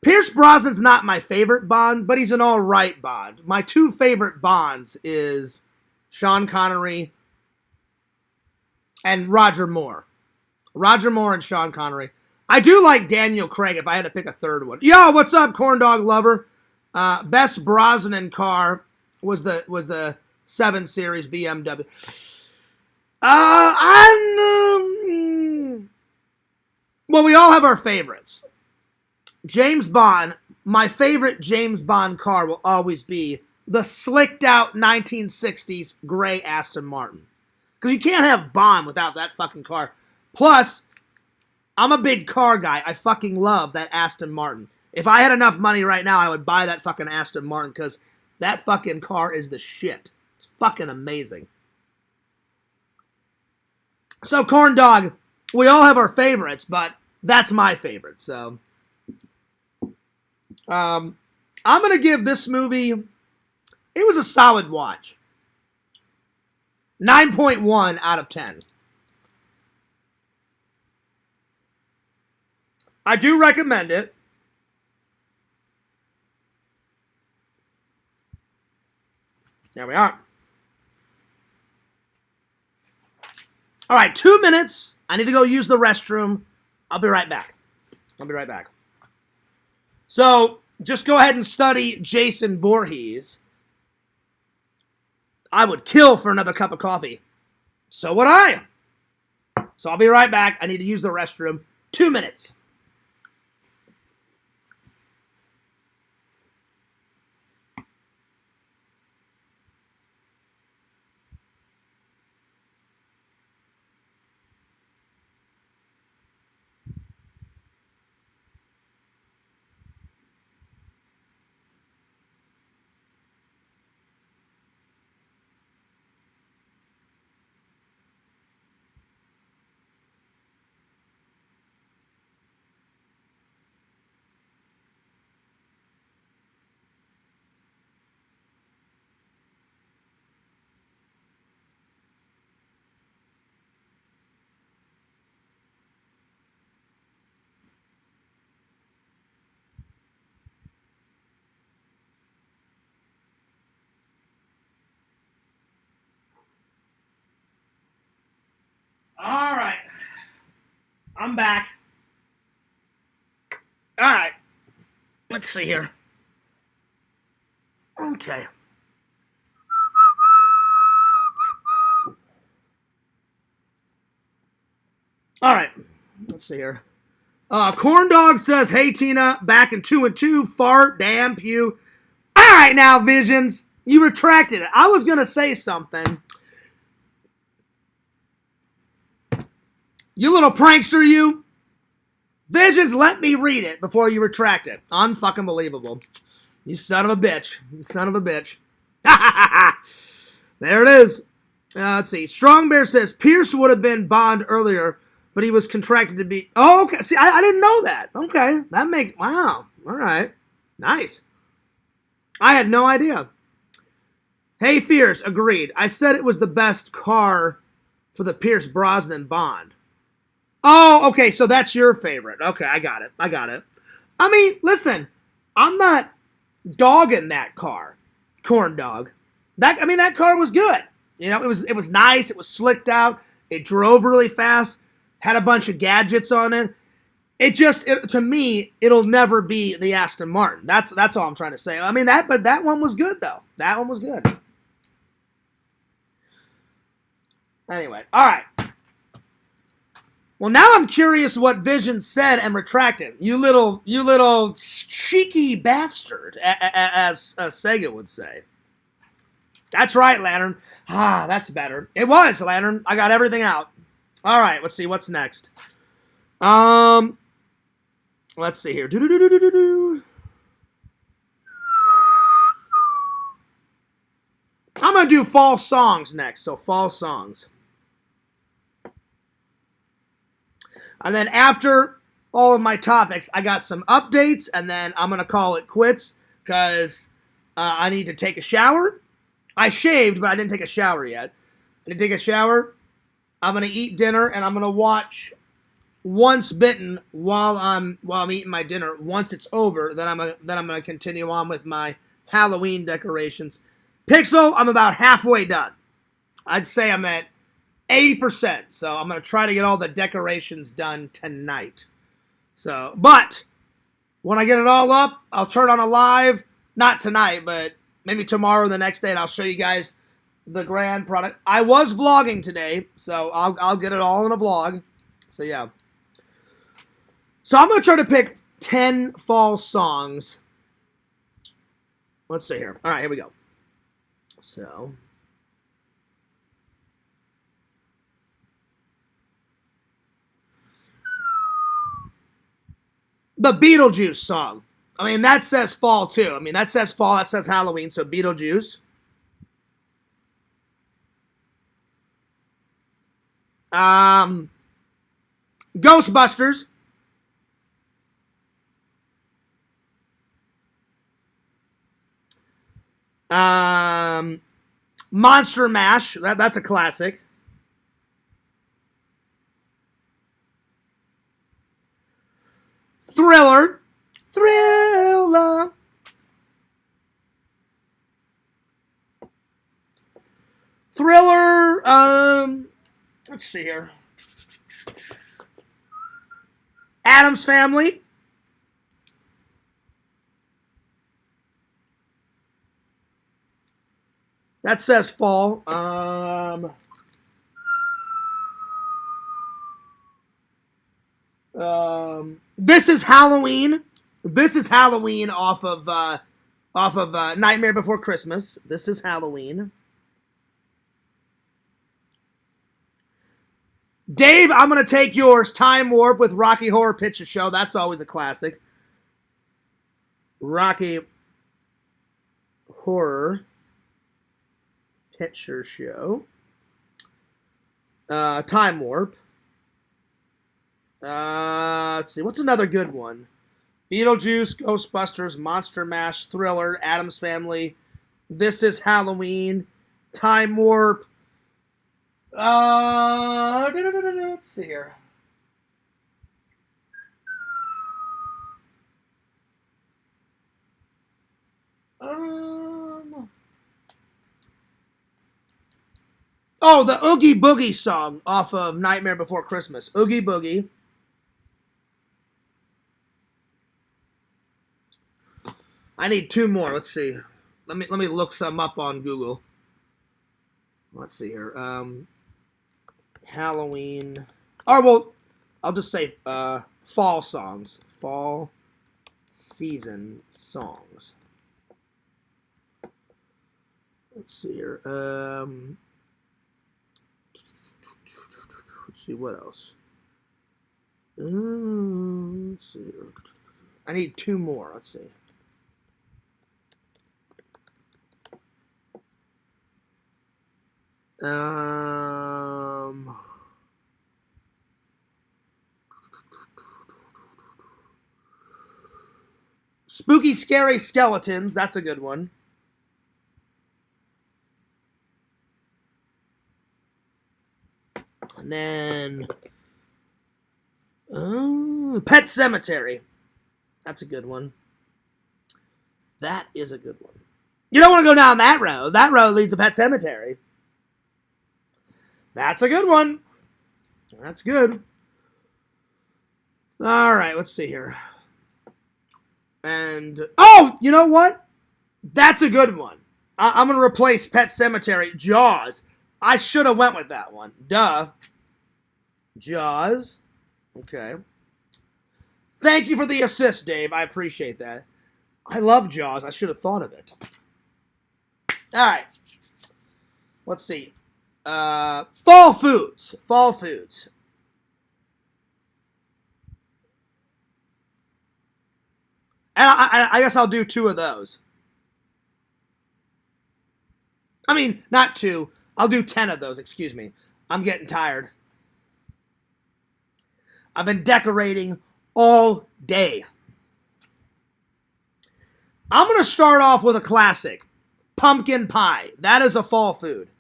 Pierce Brosnan's not my favorite Bond, but he's an alright Bond. My two favorite Bonds is Sean Connery and Roger Moore. Roger Moore and Sean Connery. I do like Daniel Craig if I had to pick a third one. Yo, what's up, Corn Dog Lover? Best Brosnan car was the 7 Series BMW. Well, we all have our favorites. James Bond, my favorite James Bond car will always be the slicked out 1960s gray Aston Martin. Because you can't have Bond without that fucking car. Plus, I'm a big car guy. I fucking love that Aston Martin. If I had enough money right now, I would buy that fucking Aston Martin because that fucking car is the shit. It's fucking amazing. So, Corn Dog, we all have our favorites, but that's my favorite. So, I'm going to give this movie, it was a solid watch. 9.1 out of 10. I do recommend it. There we are. All right, 2 minutes. I need to go use the restroom. I'll be right back. So, just go ahead and study Jason Voorhees. I would kill for another cup of coffee. So would I. So I'll be right back. I need to use the restroom. 2 minutes. All right. I'm back. All right. Let's see here. Okay. All right. Let's see here. Corn Dog says, hey, Tina, back in 2 and 2, fart, damn, pew. All right, now, Visions. You retracted it. I was going to say something. You little prankster, you. Visions, let me read it before you retract it. Unfucking believable. You son of a bitch. You son of a bitch. There it is. Let's see. Strong Bear says, Pierce would have been Bond earlier, but he was contracted to be... Oh, okay. See, I didn't know that. Okay. That makes... Wow. All right. Nice. I had no idea. Hey, Fierce. Agreed. I said it was the best car for the Pierce Brosnan Bond. Oh, okay. So that's your favorite. Okay. I got it. I mean, listen. I'm not dogging that car. Corn Dog. That car was good. You know, it was nice. It was slicked out. It drove really fast. Had a bunch of gadgets on it. To me, it'll never be the Aston Martin. That's all I'm trying to say. I mean, but that one was good, though. That one was good. Anyway, all right. Well, now I'm curious what Vision said and retracted. You little cheeky bastard, as Sega would say. That's right, Lantern. Ah, that's better. It was, Lantern. I got everything out. All right, let's see what's next. Let's see here. I'm gonna do fall songs next. So fall songs. And then after all of my topics, I got some updates, and then I'm going to call it quits because I need to take a shower. I shaved, but I didn't take a shower yet. I need to take a shower. I'm going to eat dinner, and I'm going to watch Once Bitten while I'm eating my dinner. Once it's over, then I'm going to continue on with my Halloween decorations. Pixel, I'm about halfway done. I'd say I'm at 80%, so I'm going to try to get all the decorations done tonight. So, but when I get it all up, I'll turn on a live, not tonight, but maybe tomorrow or the next day, and I'll show you guys the grand product. I was vlogging today, so I'll get it all in a vlog. So, yeah. So, I'm going to try to pick 10 fall songs. Let's see here. All right, here we go. So. The Beetlejuice song. I mean, that says fall, too. I mean, that says fall, that says Halloween, so Beetlejuice. Ghostbusters. Monster Mash. That's a classic. Thriller. Thriller. Thriller. Let's see here. Addams Family. That says fall. This is Halloween. This is Halloween off of Nightmare Before Christmas. This is Halloween. Dave, I'm going to take yours. Time Warp with Rocky Horror Picture Show. That's always a classic. Rocky Horror Picture Show. Time Warp. Let's see. What's another good one? Beetlejuice, Ghostbusters, Monster Mash, Thriller, Addams Family. This is Halloween. Time Warp. Let's see here. Oh, the Oogie Boogie song off of Nightmare Before Christmas. Oogie Boogie. I need two more. Let's see. Let me look some up on Google. Let's see here. Halloween. Oh, well, I'll just say fall songs. Fall season songs. Let's see here. Let's see what else. Let's see here. I need two more. Let's see. Spooky, Scary Skeletons. That's a good one. And then Pet Sematary. That's a good one. That is a good one. You don't want to go down that road. That road leads to Pet Sematary. That's a good one. That's good. All right, let's see here. And, oh, you know what? That's a good one. I'm going to replace Pet Sematary. Jaws. I should have went with that one. Duh. Jaws. Okay. Thank you for the assist, Dave. I appreciate that. I love Jaws. I should have thought of it. All right. Let's see. Fall foods. Fall foods. And I guess I'll do two of those. I mean, not two. I'll do 10 of those. Excuse me. I'm getting tired. I've been decorating all day. I'm going to start off with a classic. Pumpkin pie. That is a fall food.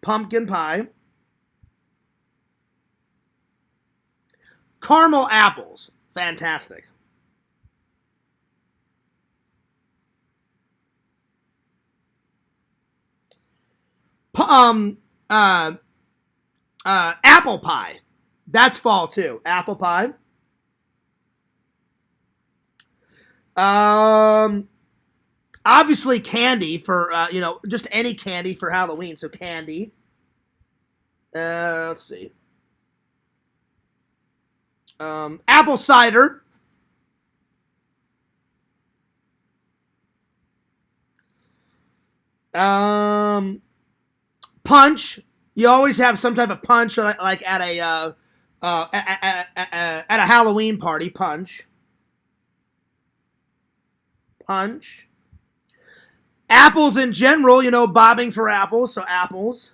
Pumpkin pie. Caramel apples. Fantastic. Apple pie. That's fall too. Apple pie. Obviously candy for just any candy for Halloween. So candy. Let's see. Apple cider. Punch. You always have some type of punch, like at a Halloween party. Punch. Apples in general, you know, bobbing for apples, so apples.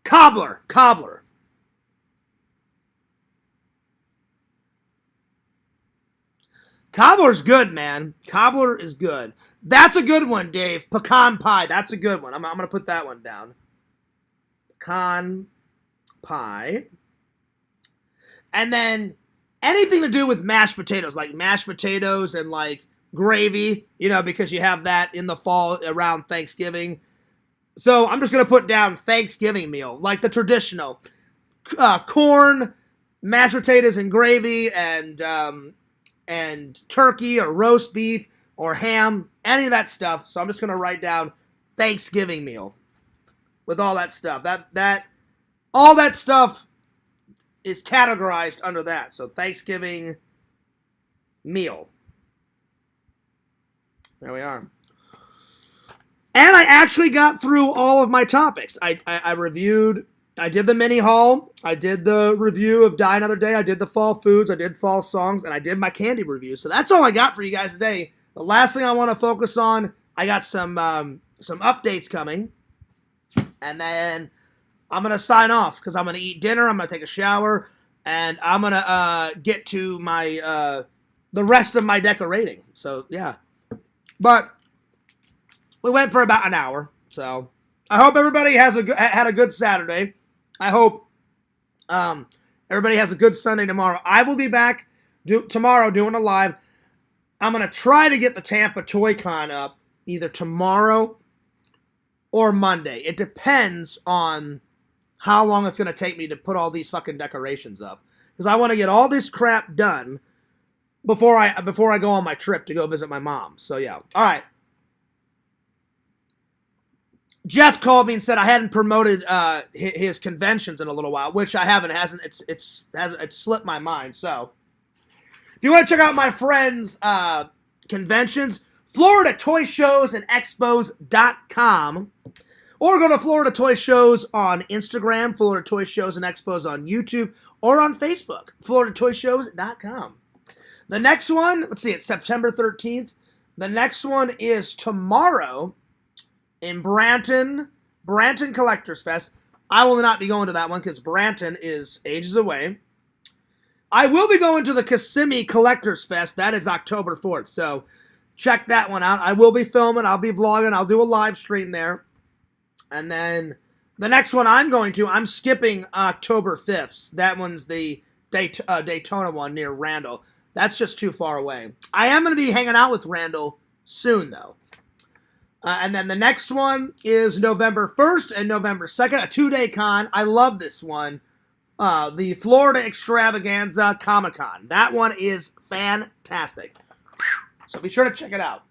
Cobbler. Cobbler's good, man. Cobbler is good. That's a good one, Dave. Pecan pie. That's a good one. I'm going to put that one down. Pecan pie. And then anything to do with mashed potatoes, like mashed potatoes and like gravy, you know, because you have that in the fall around Thanksgiving. So I'm just going to put down Thanksgiving meal, like the traditional corn, mashed potatoes and gravy, and turkey or roast beef or ham, any of that stuff. So I'm just going to write down Thanksgiving meal with all that stuff. All that stuff is categorized under that. So Thanksgiving meal. There we are. And I actually got through all of my topics. I reviewed, I did the mini haul, I did the review of Die Another Day, I did the fall foods, I did fall songs, and I did my candy review. So that's all I got for you guys today. The last thing I want to focus on, I got some updates coming. And then I'm going to sign off because I'm going to eat dinner, I'm going to take a shower, and I'm going to get to my the rest of my decorating. So, yeah. But we went for about an hour. So, I hope everybody had a good Saturday. I hope everybody has a good Sunday tomorrow. I will be back tomorrow doing a live. I'm going to try to get the Tampa Toy Con up either tomorrow or Monday. It depends on how long it's going to take me to put all these fucking decorations up. Because I want to get all this crap done before I go on my trip to go visit my mom. So, yeah. All right. Jeff called me and said I hadn't promoted his conventions in a little while, which I haven't. It's slipped my mind. So, if you want to check out my friends' conventions, Florida Toy Shows and Expos.com, or go to Florida Toy Shows on Instagram, Florida Toy Shows and Expos on YouTube, or on Facebook, FloridaToyshows.com. The next one, let's see, it's September 13th. The next one is tomorrow in Branton Collectors Fest. I will not be going to that one because Branton is ages away. I will be going to the Kissimmee Collectors Fest. That is October 4th, so check that one out. I will be filming. I'll be vlogging. I'll do a live stream there. And then the next one I'm skipping October 5th. That one's the Daytona one near Randall. That's just too far away. I am going to be hanging out with Randall soon, though. And then the next one is November 1st and November 2nd, a 2-day con. I love this one. The Florida Extravaganza Comic-Con. That one is fantastic. So be sure to check it out.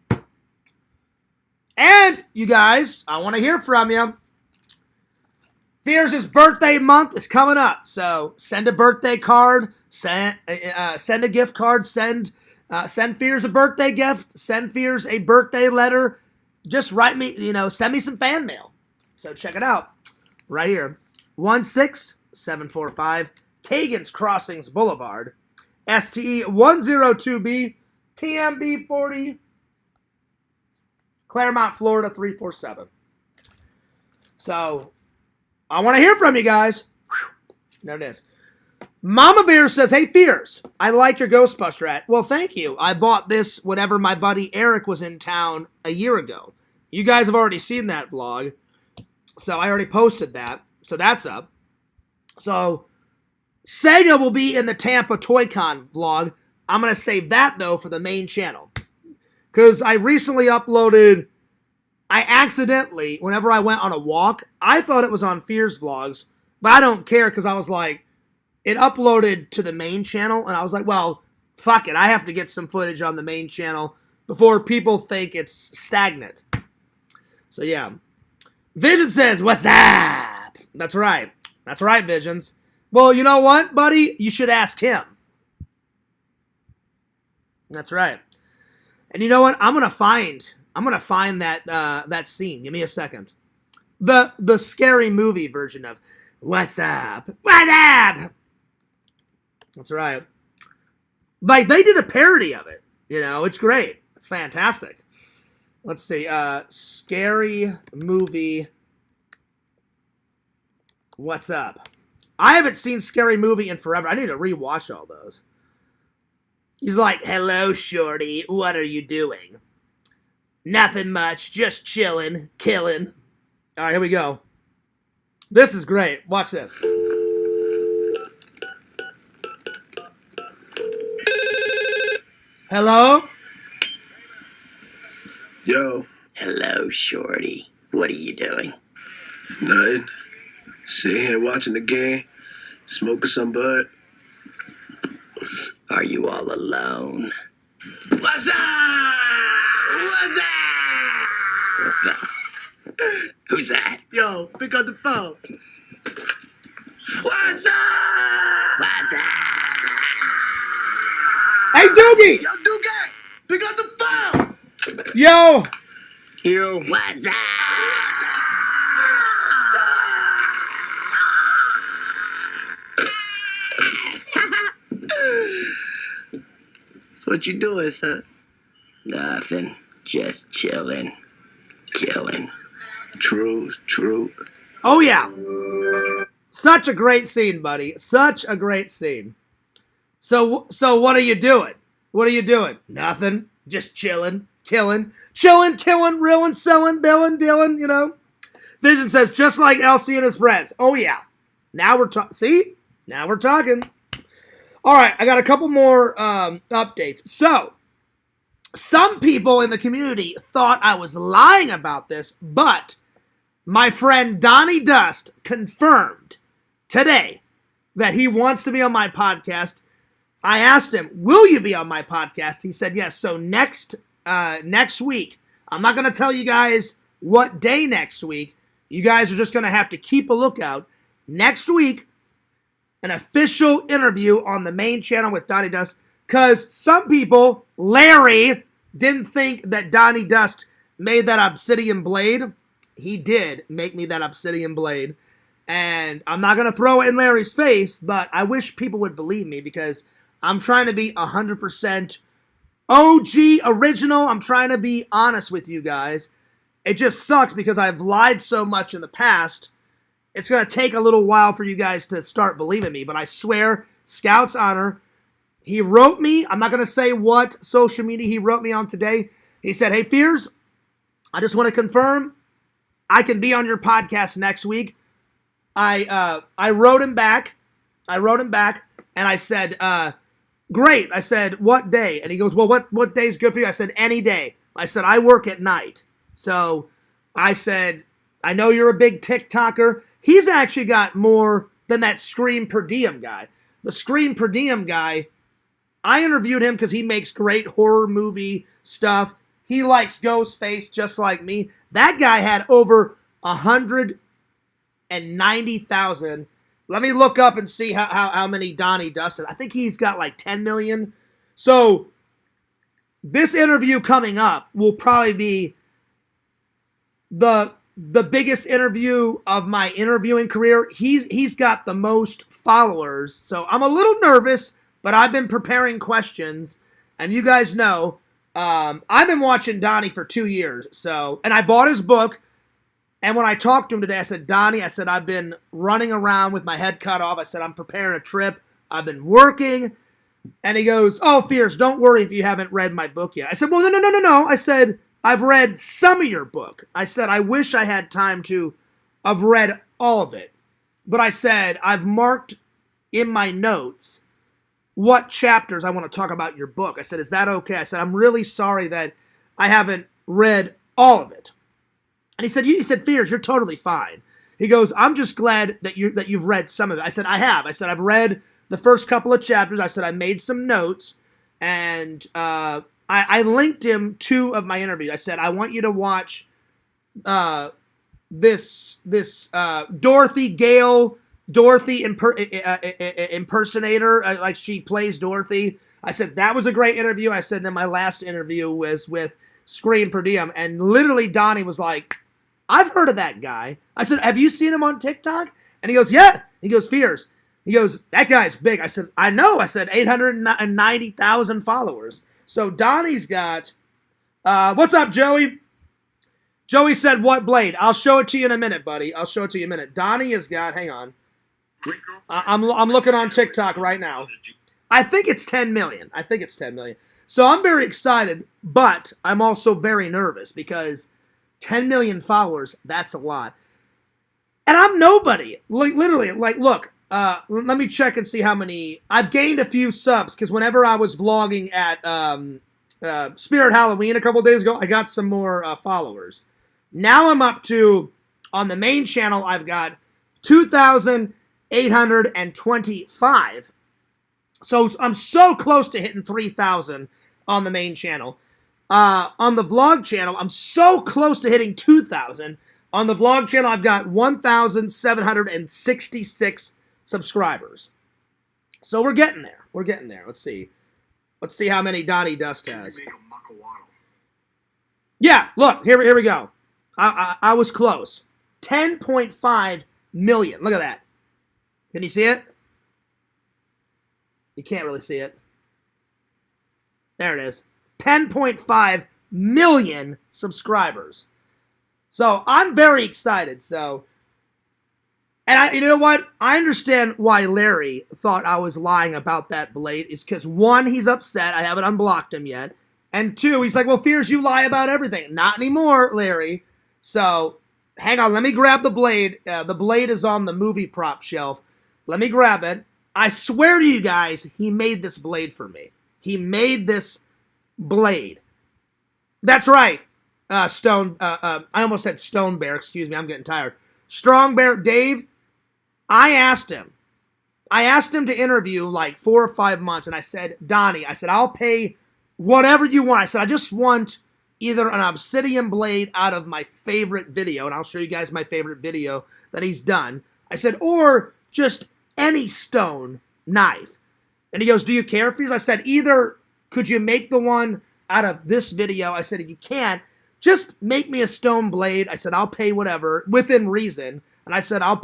And, you guys, I want to hear from you. Fears' birthday month is coming up. So send a birthday card. Send a gift card. Send Fears a birthday gift. Send Fears a birthday letter. Just write me, send me some fan mail. So check it out. Right here. 16745 Kagan's Crossings Boulevard. STE 102B. PMB 40. Claremont, Florida 347. So, I want to hear from you guys. There it is. Mama Bear says, hey, Fears, I like your Ghostbuster hat. Well, thank you. I bought this whenever my buddy Eric was in town a year ago. You guys have already seen that vlog. So, I already posted that. So, that's up. So, Sega will be in the Tampa Toy Con vlog. I'm going to save that, though, for the main channel. Because I recently uploaded, I accidentally, whenever I went on a walk, I thought it was on Fears Vlogs, but I don't care because I was like, it uploaded to the main channel, and I was like, well, fuck it, I have to get some footage on the main channel before people think it's stagnant. So yeah. Vision says, what's up? That's right. That's right, Visions. Well, you know what, buddy? You should ask him. That's right. And you know what? I'm gonna find that scene. Give me a second. The scary movie version of What's Up? What's Up? That's right. Like, they did a parody of it. You know, it's great. It's fantastic. Let's see. Scary movie. What's Up? I haven't seen Scary Movie in forever. I need to rewatch all those. He's like, hello, shorty. What are you doing? Nothing much. Just chilling. Killing. All right, here we go. This is great. Watch this. Hello? Yo. Hello, shorty. What are you doing? Nothing. Sitting here watching the game, smoking some bud. Are you all alone? What's up? What's up? Who's that? Yo, pick up the phone. What's up? What's up? Hey, Doogie! Yo, Dugan, pick up the phone. Yo! Yo. What's up? What you doing, son? Nothing. Just chilling. Killing. True. Oh, yeah. Such a great scene, buddy. Such a great scene. So what are you doing? What are you doing? Nothing. Just chilling. Killing, reeling, selling, billing, dealing, you know. Vision says, just like Elsie and his friends. Oh, yeah. Now we're talking. See? Now we're talking. All right, I got a couple more updates. So, some people in the community thought I was lying about this, but my friend Donnie Dust confirmed today that he wants to be on my podcast. I asked him, will you be on my podcast? He said yes. So next week, I'm not going to tell you guys what day next week. You guys are just going to have to keep a lookout. Next week, an official interview on the main channel with Donnie Dust, because some people, Larry, didn't think that Donnie Dust made that obsidian blade. He did make me that obsidian blade, and I'm not going to throw it in Larry's face, but I wish people would believe me, because I'm trying to be 100% OG original. I'm trying to be honest with you guys. It just sucks because I've lied so much in the past. It's going to take a little while for you guys to start believing me, but I swear, Scout's honor, he wrote me. I'm not going to say what social media he wrote me on today. He said, hey, Fears, I just want to confirm I can be on your podcast next week. I wrote him back. And I said, great. I said, what day? And he goes, well, what day is good for you? I said, any day. I said, I work at night. So I said, I know you're a big TikToker. He's actually got more than that Scream Per Diem guy. The Scream Per Diem guy, I interviewed him because he makes great horror movie stuff. He likes Ghostface just like me. That guy had over 190,000. Let me look up and see how many Donnie Dust is. I think he's got like 10 million. So this interview coming up will probably be the biggest interview of my interviewing career. He's got the most followers. So I'm a little nervous, but I've been preparing questions. And you guys know, I've been watching Donnie for 2 years. So, and I bought his book. And when I talked to him today, I said, Donnie, I said, I've been running around with my head cut off. I said, I'm preparing a trip. I've been working. And he goes, oh, Fierce, don't worry if you haven't read my book yet. I said, well, no. I said, I've read some of your book. I said, I wish I had time to have read all of it. But I said, I've marked in my notes what chapters I want to talk about your book. I said, is that okay? I said, I'm really sorry that I haven't read all of it. And he said, Fears, you're totally fine. He goes, I'm just glad that you've read some of it. I said, I have. I said, I've read the first couple of chapters. I said, I made some notes, and I linked him 2 of my interviews. I said, I want you to watch this Dorothy Gale Dorothy impersonator, like she plays Dorothy. I said, that was a great interview. I said, then my last interview was with Scream Per Diem. And literally Donnie was like, I've heard of that guy. I said, have you seen him on TikTok? And he goes, yeah. He goes, Fierce. He goes, that guy's big. I said, I know. I said, 890,000 followers. So Donnie's got, what's up, Joey? Joey said, what blade? I'll show it to you in a minute, buddy. I'll show it to you in a minute. Donnie has got, hang on. I'm looking on TikTok right now. I think it's 10 million. I think it's 10 million. So I'm very excited, but I'm also very nervous because 10 million followers, that's a lot. And I'm nobody. Like, literally, like, look, let me check and see how many. I've gained a few subs because whenever I was vlogging at Spirit Halloween a couple days ago, I got some more followers. Now I'm up to, on the main channel, I've got 2,825. So I'm so close to hitting 3,000 on the main channel. On the vlog channel, I'm so close to hitting 2,000. On the vlog channel, I've got 1,766 subscribers. So we're getting there. We're getting there. Let's see. Let's see how many Donnie Dust has. Yeah, look, here we go. I was close. 10.5 million. Look at that. Can you see it? You can't really see it. There it is. 10.5 million subscribers. So I'm very excited. So, and you know what? I understand why Larry thought I was lying about that blade. Is because one, he's upset. I haven't unblocked him yet. And two, he's like, well, Fears, you lie about everything. Not anymore, Larry. So, hang on. Let me grab the blade. The blade is on the movie prop shelf. Let me grab it. I swear to you guys, he made this blade for me. He made this blade. That's right. I almost said Stone Bear. Excuse me. I'm getting tired. Strong Bear. Dave, I asked him to interview like 4 or 5 months. And I said, Donnie, I said, I'll pay whatever you want. I said, I just want either an obsidian blade out of my favorite video. And I'll show you guys my favorite video that he's done. I said, or just any stone knife. And he goes, do you care, Fears? I said, either could you make the one out of this video? I said, if you can't, just make me a stone blade. I said, I'll pay whatever, within reason. And I said, I'll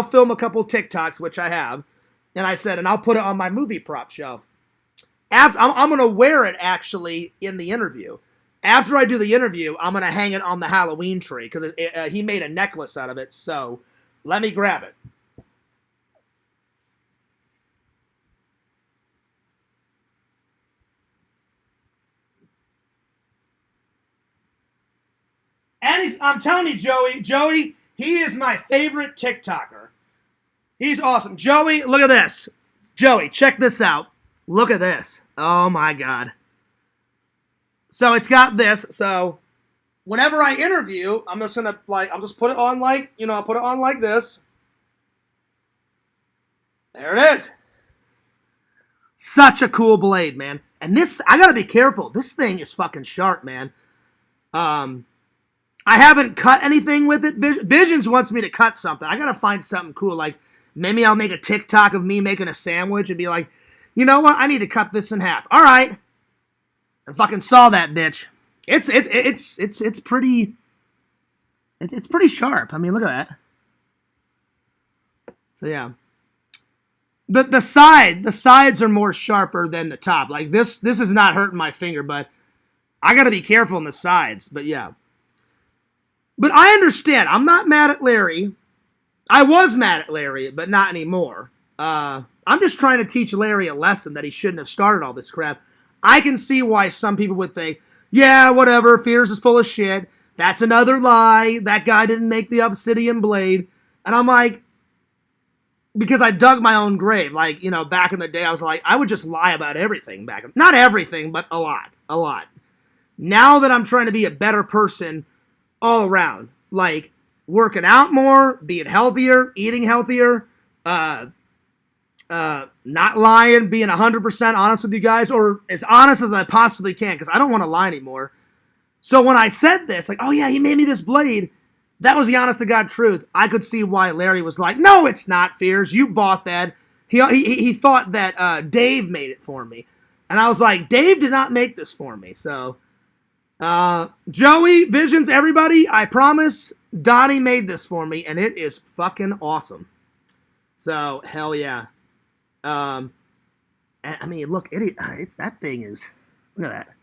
film a couple TikToks, which I have. And I said, and I'll put it on my movie prop shelf. I'm going to wear it, actually, in the interview. After I do the interview, I'm going to hang it on the Halloween tree, because he made a necklace out of it. So, let me grab it. And I'm telling you, Joey, he is my favorite TikToker. He's awesome. Joey, look at this. Joey, check this out. Look at this. Oh my God. So it's got this. So whenever I interview, I'm just gonna I'll just put it on I'll put it on like this. There it is. Such a cool blade, man. And this, I gotta be careful. This thing is fucking sharp, man. I haven't cut anything with it. Visions wants me to cut something. I gotta find something cool. Like, maybe I'll make a TikTok of me making a sandwich and be like, you know what? I need to cut this in half. All right. I fucking saw that bitch. It's pretty sharp. I mean, look at that. So yeah. The sides are more sharper than the top. Like this is not hurting my finger, but I gotta be careful in the sides. But yeah. But I understand. I'm not mad at Larry. I was mad at Larry, but not anymore. I'm just trying to teach Larry a lesson that he shouldn't have started all this crap. I can see why some people would think, yeah, whatever, Fears is full of shit. That's another lie. That guy didn't make the obsidian blade. And I'm like, because I dug my own grave. Like, back in the day, I was like, I would just lie about everything back. Not everything, but a lot. A lot. Now that I'm trying to be a better person all around, like working out more, being healthier, eating healthier, not lying, being 100% honest with you guys, or as honest as I possibly can, because I don't want to lie anymore. So when I said this, like, oh yeah, he made me this blade, That was the honest to God truth. I could see why Larry was like, no, it's not, Fears. You bought that. He thought that Dave made it for me. And I was like, Dave did not make this for me. So, Joey, Visions, everybody, I promise Donnie made this for me, and it is fucking awesome. So, hell yeah. And, I mean, look, it's that thing is, look at that.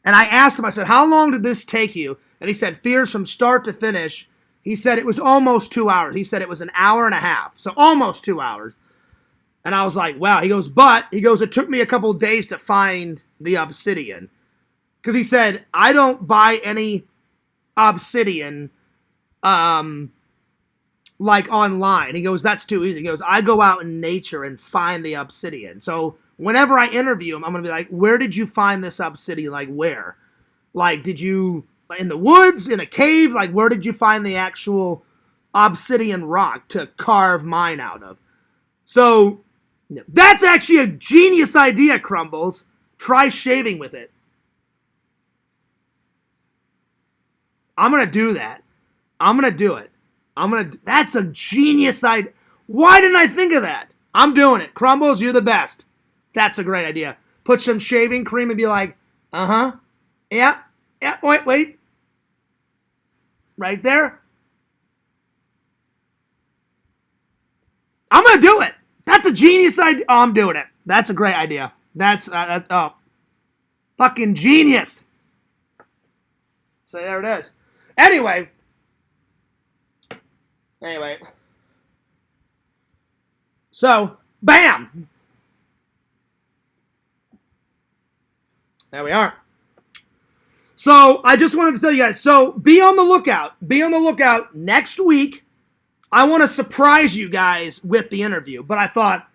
And I asked him, I said, how long did this take you? And he said, Fears, from start to finish. He said it was almost 2 hours. He said it was an hour and a half. So almost 2 hours. And I was like, wow. He goes, it took me a couple of days to find the obsidian. Because he said, I don't buy any obsidian like online. He goes, that's too easy. He goes, I go out in nature and find the obsidian. So whenever I interview him, I'm going to be like, where did you find this obsidian? Like, where? Like, did you, in the woods, in a cave? Like, where did you find the actual obsidian rock to carve mine out of? So, that's actually a genius idea, Crumbles. Try shaving with it. I'm going to do that. I'm going to do it. That's a genius idea. Why didn't I think of that? I'm doing it. Crumbles, you're the best. That's a great idea. Put some shaving cream and be like, yeah, wait. Right there. I'm going to do it. That's a genius idea. Oh, I'm doing it. That's a great idea. That's, fucking genius. So there it is. Anyway. So, bam. There we are. So, I just wanted to tell you guys. So, be on the lookout. Be on the lookout next week. I want to surprise you guys with the interview. But I thought,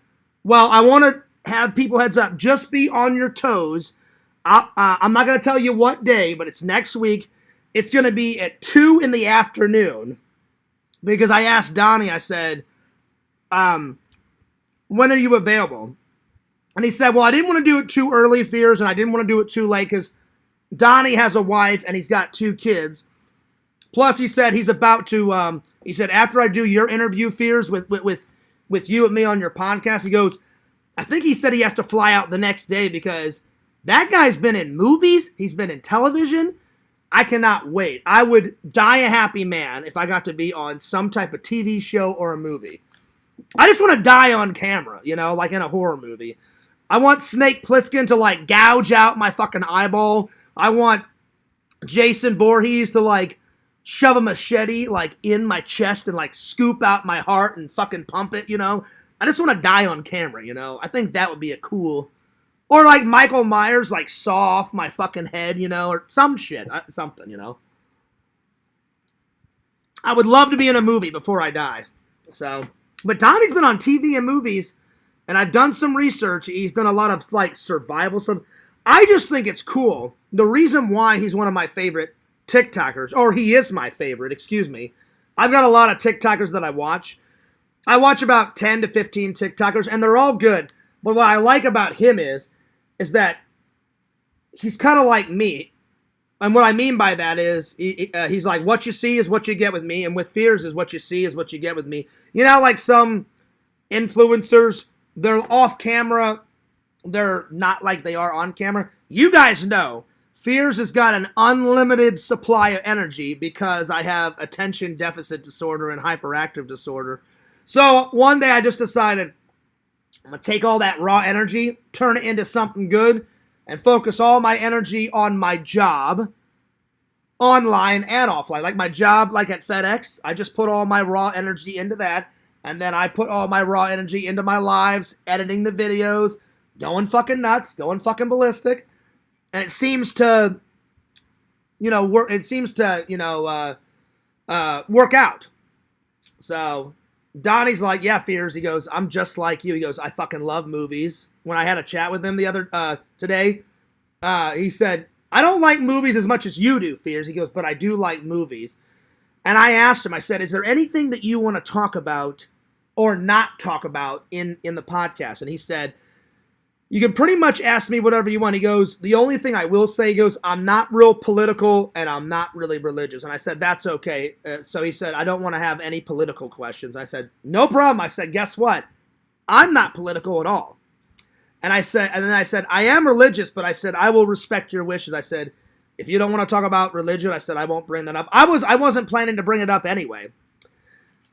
well, I want to have people heads up. Just be on your toes. I'm not going to tell you what day, but it's next week. It's going to be at 2 in the afternoon. Because I asked Donnie, I said, when are you available? And he said, well, I didn't want to do it too early, Fears, and I didn't want to do it too late because Donnie has a wife and he's got 2 kids. Plus, he said he's about to, he said, after I do your interview, Fears, with you and me on your podcast, he goes, I think he said he has to fly out the next day because that guy's been in movies. He's been in television. I cannot wait. I would die a happy man if I got to be on some type of TV show or a movie. I just want to die on camera, like in a horror movie. I want Snake Plissken to, like, gouge out my fucking eyeball. I want Jason Voorhees to, like, shove a machete, like, in my chest and, like, scoop out my heart and fucking pump it, I just want to die on camera, I think that would be a cool... Or, like, Michael Myers, like, saw off my fucking head, or some shit. Something, I would love to be in a movie before I die. So, but Donnie's been on TV and movies, and I've done some research. He's done a lot of, like, survival stuff. I just think it's cool. The reason why he's one of my favorite TikTokers, or he is my favorite, excuse me. I've got a lot of TikTokers that I watch. I watch about 10 to 15 TikTokers, and they're all good. But what I like about him is that he's kind of like me. And what I mean by that is, he's like, what you see is what you get with me, and with Fears is what you see is what you get with me. Like some influencers, they're off camera, they're not like they are on camera. You guys know, Fears has got an unlimited supply of energy because I have attention deficit disorder and hyperactive disorder. So one day I just decided, I'm going to take all that raw energy, turn it into something good, and focus all my energy on my job, online and offline. Like my job, like at FedEx, I just put all my raw energy into that, and then I put all my raw energy into my lives, editing the videos, going fucking nuts, going fucking ballistic, and it seems to, work. It seems to, work out. So Donnie's like, yeah, Fears. He goes, I'm just like you. He goes, I fucking love movies. When I had a chat with him today, he said, I don't like movies as much as you do, Fears. He goes, but I do like movies. And I asked him, I said, is there anything that you want to talk about or not talk about in the podcast? And he said, you can pretty much ask me whatever you want. He goes, the only thing I will say, he goes, I'm not real political and I'm not really religious. And I said, that's okay. So he said, I don't want to have any political questions. I said, no problem. I said, guess what? I'm not political at all. And then I said, I am religious, but I said, I will respect your wishes. I said, if you don't want to talk about religion, I said, I won't bring that up. I wasn't planning to bring it up anyway.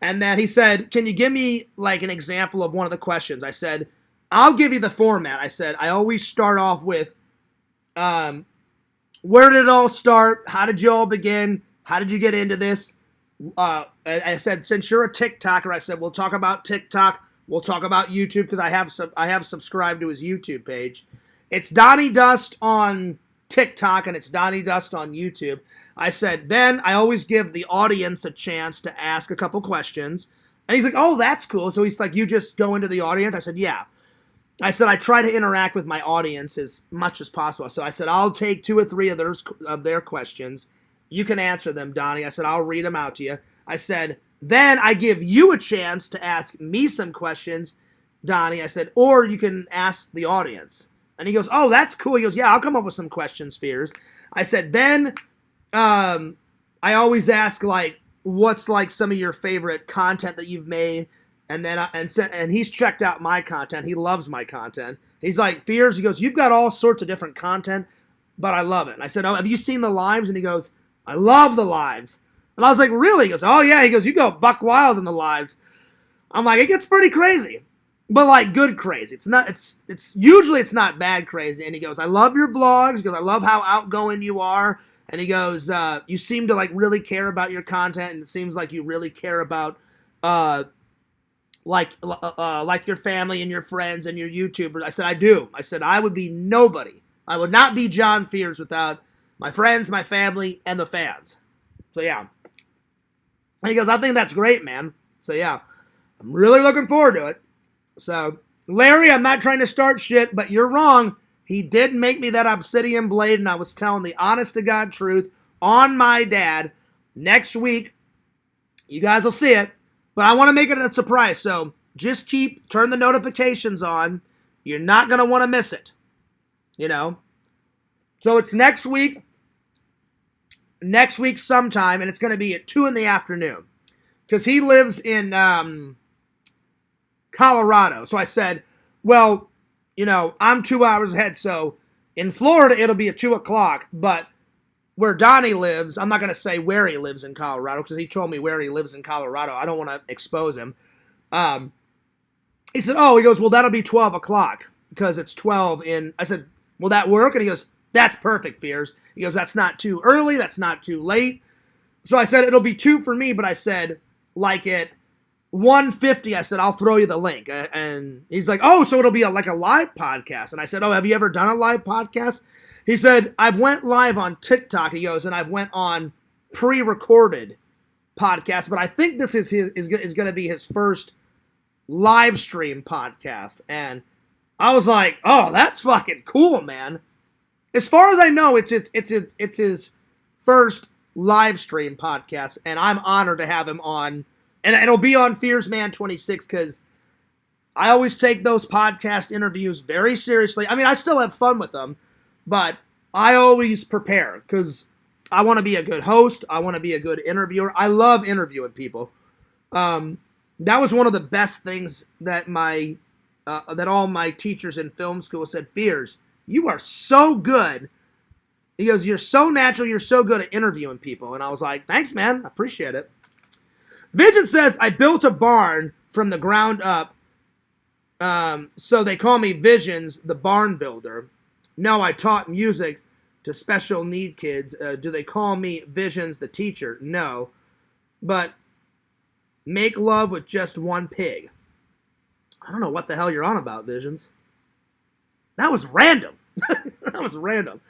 And then he said, can you give me like an example of one of the questions? I said, I'll give you the format. I said, I always start off with, where did it all start? How did you all begin? How did you get into this? I said, since you're a TikToker, I said, we'll talk about TikTok. We'll talk about YouTube because I have subscribed to his YouTube page. It's Donnie Dust on TikTok and it's Donnie Dust on YouTube. I said, then I always give the audience a chance to ask a couple questions. And he's like, oh, that's cool. So he's like, you just go into the audience? I said, yeah. I said, I try to interact with my audience as much as possible. So I said, I'll take 2 or 3 of their questions. You can answer them, Donnie. I said, I'll read them out to you. I said, then I give you a chance to ask me some questions, Donnie. I said, or you can ask the audience. And he goes, oh, that's cool. He goes, yeah, I'll come up with some questions, Fears. I said, then I always ask, like, what's, like, some of your favorite content that you've made? And then and he's checked out my content. He loves my content. He's like, Fears, he goes, you've got all sorts of different content, but I love it. And I said, oh, have you seen the lives? And he goes, I love the lives. And I was like, really? He goes, oh, yeah. He goes, you go buck wild in the lives. I'm like, it gets pretty crazy. But, like, good crazy. It's usually it's not bad crazy. And he goes, I love your vlogs. He goes, I love how outgoing you are. And he goes, you seem to, like, really care about your content. And it seems like you really care about, like your family and your friends and your YouTubers. I said, I do. I said, I would be nobody. I would not be John Fears without my friends, my family, and the fans. So, yeah. And he goes, I think that's great, man. So, yeah. I'm really looking forward to it. So, Larry, I'm not trying to start shit, but you're wrong. He did make me that obsidian blade, and I was telling the honest-to-God truth on my dad. Next week, you guys will see it. But I want to make it a surprise, so just turn the notifications on. You're not going to want to miss it, you know. So it's next week sometime, and it's going to be at 2 in the afternoon. Because he lives in Colorado. So I said, well, you know, I'm 2 hours ahead, so in Florida it'll be at 2 o'clock, but where Donnie lives, I'm not going to say where he lives in Colorado, because he told me where he lives in Colorado. I don't want to expose him. He said, oh, he goes, well, that'll be 12 o'clock, because it's 12 in, I said, will that work? And he goes, that's perfect, Fears. He goes, that's not too early, that's not too late. So I said, it'll be 2 for me, but I said, like at 1:50, I said, I'll throw you the link. And he's like, oh, so it'll be like a live podcast. And I said, oh, have you ever done a live podcast? He said, I've went live on TikTok, he goes, and I've went on pre-recorded podcasts, but I think this is going to be his first live stream podcast. And I was like, oh, that's fucking cool, man. As far as I know, it's his first live stream podcast, and I'm honored to have him on. And it'll be on Fears Man 26, because I always take those podcast interviews very seriously. I mean, I still have fun with them, but I always prepare, because I want to be a good host. I want to be a good interviewer. I love interviewing people. That was one of the best things that that all my teachers in film school said, Fears, you are so good. He goes, you're so natural, you're so good at interviewing people. And I was like, thanks, man. I appreciate it. Vision says, I built a barn from the ground up, so they call me Visions, the barn builder. No, I taught music to special need kids. Do they call me Visions, the teacher? No. But make love with just one pig. I don't know what the hell you're on about, Visions. That was random. That was random.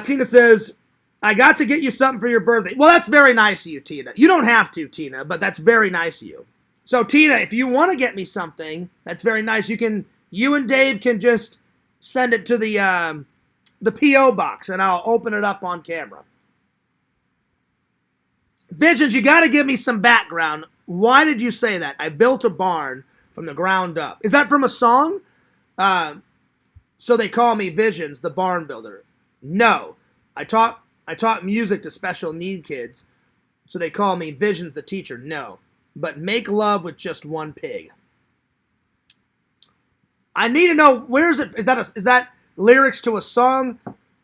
Tina says, I got to get you something for your birthday. Well, that's very nice of you, Tina. You don't have to, Tina, but that's very nice of you. So, Tina, if you want to get me something, that's very nice. You and Dave can just send it to the P.O. box, and I'll open it up on camera. Visions, you got to give me some background. Why did you say that? I built a barn from the ground up. Is that from a song? So they call me Visions, the barn builder. No. I taught music to special need kids, so they call me Visions, the teacher. No. But make love with just one pig. I need to know, where is it? Is that lyrics to a song?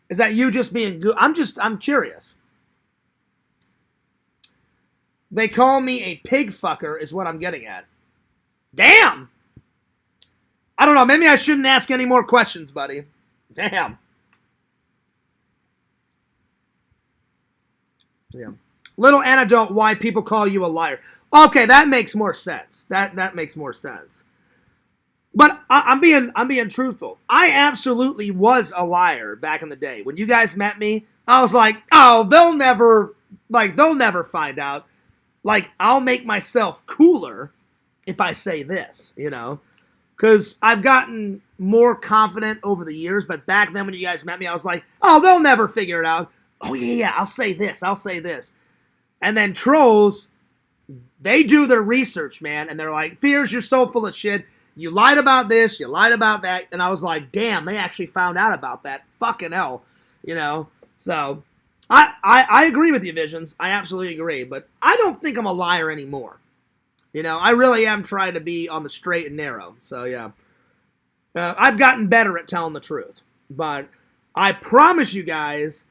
Is that you just being good? I'm curious. They call me a pig fucker is what I'm getting at. Damn! I don't know, maybe I shouldn't ask any more questions, buddy. Damn. Yeah. Little anecdote why people call you a liar. Okay, that makes more sense. That makes more sense. But I'm being truthful. I absolutely was a liar back in the day. When you guys met me, I was like, oh, they'll never find out. Like, I'll make myself cooler if I say this, you know? Because I've gotten more confident over the years, but back then when you guys met me, I was like, oh, they'll never figure it out. Oh, yeah, I'll say this. And then trolls, they do their research, man, and they're like, Fears, you're so full of shit. You lied about this, you lied about that. And I was like, damn, they actually found out about that. Fucking hell, you know? So, I agree with you, Visions. I absolutely agree. But I don't think I'm a liar anymore. You know, I really am trying to be on the straight and narrow. So, yeah. I've gotten better at telling the truth. But I promise you guys,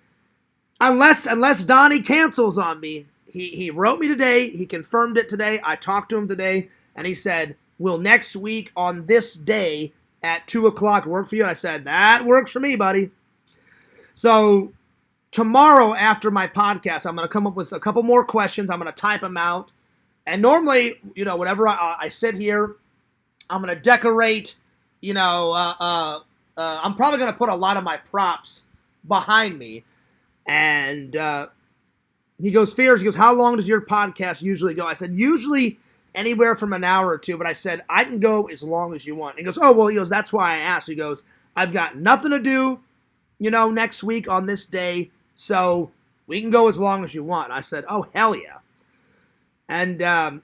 unless Donnie cancels on me, he wrote me today. He confirmed it today. I talked to him today. And he said, will next week on this day at 2 o'clock work for you? And I said, that works for me, buddy. So tomorrow after my podcast, I'm going to come up with a couple more questions. I'm going to type them out. And normally, you know, whenever I sit here, I'm going to decorate, you know, I'm probably going to put a lot of my props behind me. And he goes, Fears, he goes, how long does your podcast usually go? I said, usually anywhere from an hour or two, but I said, I can go as long as you want. And he goes, oh, well, he goes, that's why I asked. He goes, I've got nothing to do, you know, next week on this day, so we can go as long as you want. I said, oh, hell yeah. And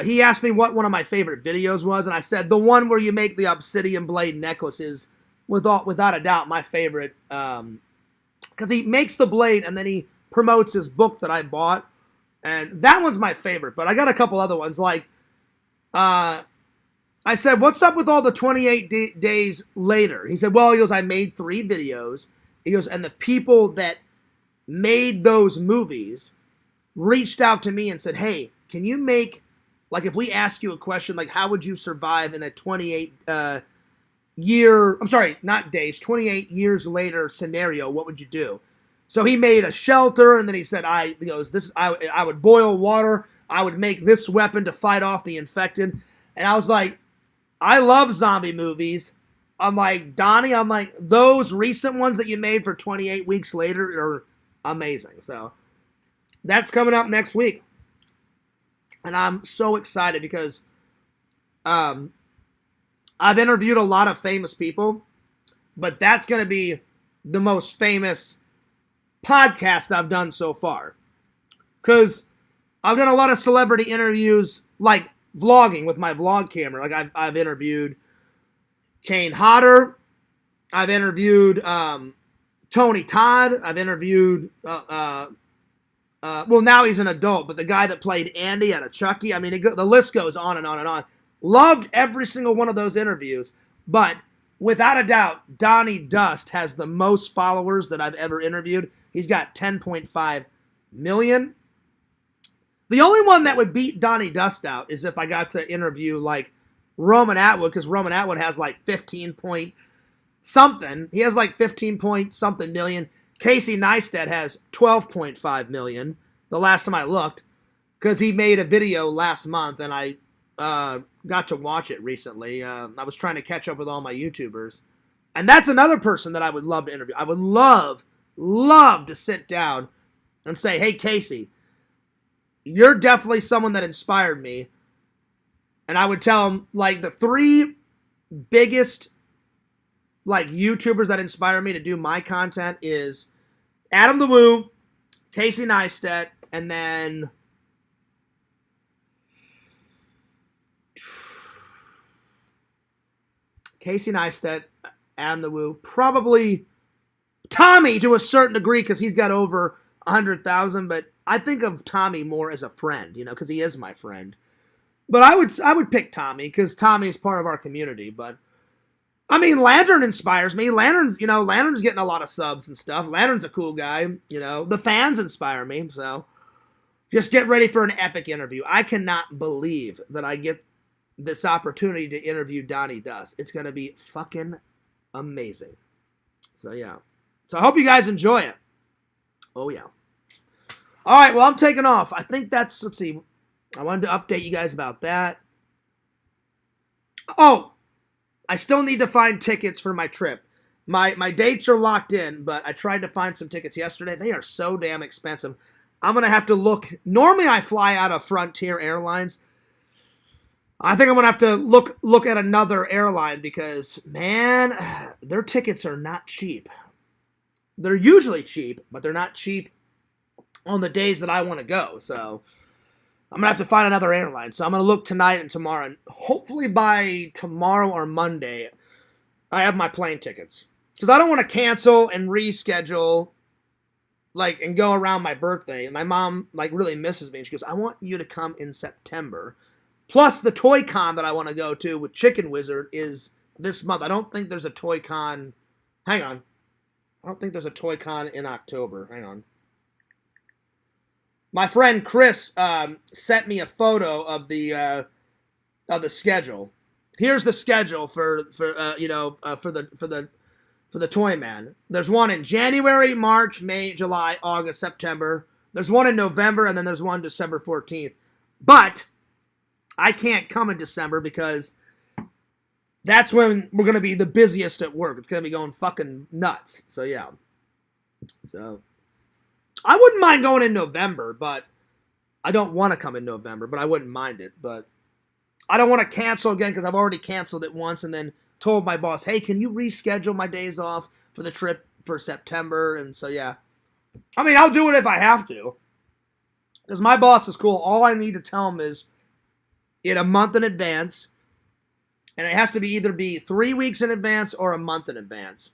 he asked me what one of my favorite videos was, and I said, the one where you make the obsidian blade necklaces, without a doubt, my favorite, because he makes the blade, and then he promotes his book that I bought, and that one's my favorite, but I got a couple other ones, like, I said, what's up with all the 28 days later? He said, well, he goes, I made 3 videos. He goes, and the people that made those movies reached out to me and said, hey, can you make, like, if we ask you a question, like, how would you survive in a 28 years later scenario, what would you do? So he made a shelter, and then he said, I would boil water, I would make this weapon to fight off the infected. And I was like, I love zombie movies. I'm like, Donnie, those recent ones that you made for 28 weeks later are amazing. So that's coming up next week. And I'm so excited because I've interviewed a lot of famous people, but that's going to be the most famous podcast I've done so far. Because I've done a lot of celebrity interviews, like vlogging with my vlog camera. Like I've interviewed Kane Hodder. I've interviewed Tony Todd. I've interviewed, well, now he's an adult, but the guy that played Andy out of Chucky. I mean, the list goes on and on and on. Loved every single one of those interviews, but without a doubt, Donnie Dust has the most followers that I've ever interviewed. He's got 10.5 million. The only one that would beat Donnie Dust out is if I got to interview, like, Roman Atwood, because Roman Atwood has, like, 15 point something. He has, like, 15 point something million. Casey Neistat has 12.5 million, the last time I looked, because he made a video last month, and I got to watch it recently. I was trying to catch up with all my YouTubers. And that's another person that I would love to interview. I would love to sit down and say, hey, Casey, you're definitely someone that inspired me. And I would tell him, like, the 3 biggest, like, YouTubers that inspire me to do my content is Adam the Woo, Casey Neistat, and then Casey Neistat, Adam the Woo, probably Tommy to a certain degree because he's got over 100,000, but I think of Tommy more as a friend, you know, because he is my friend. But I would pick Tommy because Tommy is part of our community. But I mean, Lantern inspires me. Lantern's getting a lot of subs and stuff. Lantern's a cool guy. You know, the fans inspire me. So just get ready for an epic interview. I cannot believe that I get this opportunity to interview Donnie Duss. It's going to be fucking amazing. So yeah. So I hope you guys enjoy it. Oh yeah. All right, well, I'm taking off. I think that's, let's see. I wanted to update you guys about that. Oh, I still need to find tickets for my trip. My dates are locked in, but I tried to find some tickets yesterday. They are so damn expensive. I'm going to have to look. Normally, I fly out of Frontier Airlines. I think I'm going to have to look at another airline because, man, their tickets are not cheap. They're usually cheap, but they're not cheap on the days that I want to go. So I'm going to have to find another airline. So I'm going to look tonight and tomorrow. And hopefully by tomorrow or Monday, I have my plane tickets. Because I don't want to cancel and reschedule, like, and go around my birthday. My mom, like, really misses me. And she goes, I want you to come in September. Plus the Toy Con that I want to go to with Chicken Wizard is this month. I don't think there's a Toy Con. Hang on. I don't think there's a Toy Con in October. Hang on. My friend Chris sent me a photo of the schedule. Here's the schedule for the Toy Man. There's one in January, March, May, July, August, September. There's one in November, and then there's one December 14th. But I can't come in December because that's when we're going to be the busiest at work. It's going to be going fucking nuts. So, yeah. So I wouldn't mind going in November, but I don't want to come in November, but I wouldn't mind it. But I don't want to cancel again because I've already canceled it once and then told my boss, hey, can you reschedule my days off for the trip for September? And so, yeah. I mean, I'll do it if I have to because my boss is cool. All I need to tell him is in a month in advance, and it has to be either be 3 weeks in advance or a month in advance,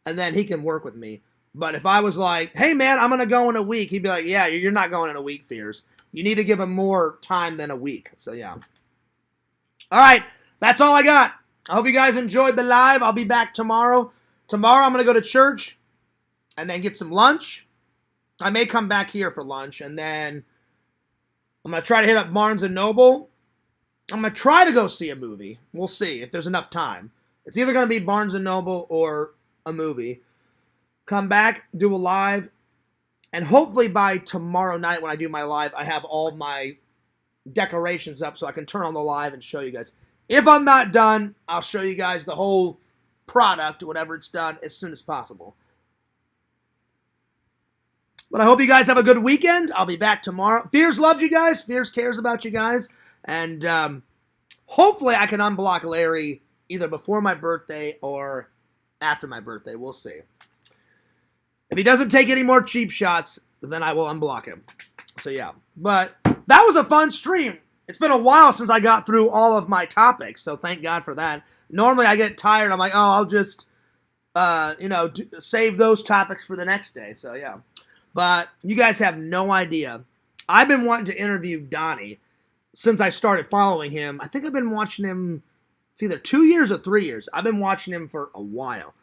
and then he can work with me. But if I was like, hey, man, I'm going to go in a week, he'd be like, yeah, you're not going in a week, Fears. You need to give him more time than a week. So, yeah. All right, that's all I got. I hope you guys enjoyed the live. I'll be back tomorrow. Tomorrow I'm going to go to church and then get some lunch. I may come back here for lunch, and then I'm going to try to hit up Barnes & Noble. I'm going to try to go see a movie. We'll see if there's enough time. It's either going to be Barnes & Noble or a movie. Come back, do a live, and hopefully by tomorrow night when I do my live, I have all my decorations up so I can turn on the live and show you guys. If I'm not done, I'll show you guys the whole product, whatever it's done, as soon as possible. But I hope you guys have a good weekend. I'll be back tomorrow. Fears loves you guys. Fears cares about you guys. And hopefully I can unblock Larry either before my birthday or after my birthday. We'll see. If he doesn't take any more cheap shots, then I will unblock him. So, yeah. But that was a fun stream. It's been a while since I got through all of my topics, so thank God for that. Normally I get tired. I'm like, oh, I'll just, save those topics for the next day. So, yeah. But you guys have no idea. I've been wanting to interview Donnie since I started following him. I think I've been watching him, it's either 2 years or 3 years. I've been watching him for a while.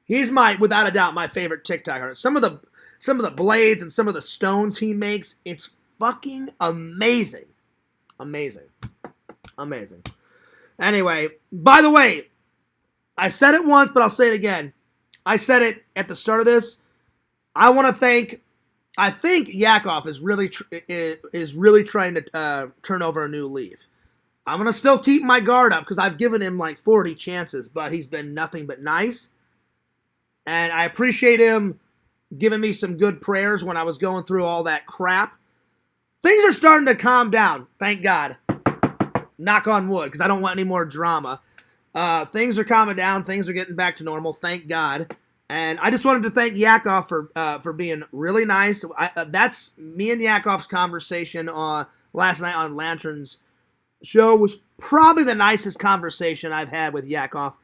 He's without a doubt, my favorite TikTok artist. Some of the blades and some of the stones he makes, it's fucking amazing. Amazing. Amazing. Anyway, by the way, I said it once, but I'll say it again. I said it at the start of this. I want to thank, I think Yakov is really trying to turn over a new leaf. I'm going to still keep my guard up because I've given him like 40 chances, but he's been nothing but nice. And I appreciate him giving me some good prayers when I was going through all that crap. Things are starting to calm down, thank God. Knock on wood, because I don't want any more drama. Things are calming down. Things are getting back to normal, thank God. And I just wanted to thank Yakov for being really nice. That's me and Yakov's conversation last night on Lantern's show was probably the nicest conversation I've had with Yakov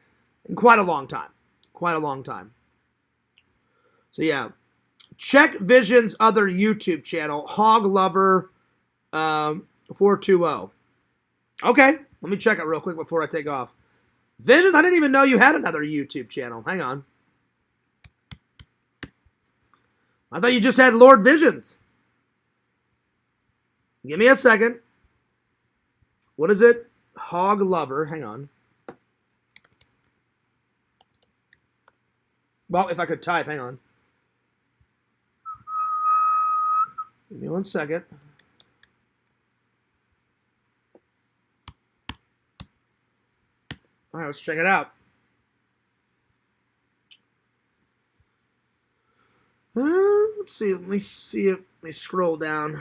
in quite a long time. Quite a long time. So yeah. Check Vision's other YouTube channel, Hog Lover 420. Okay, let me check it real quick before I take off. Visions, I didn't even know you had another YouTube channel. Hang on. I thought you just had Lord Visions. Give me a second. What is it? Hog Lover. Hang on. Well, if I could type, hang on. Give me 1 second. All right, let's check it out. Let's see. Let me see it. Let me scroll down.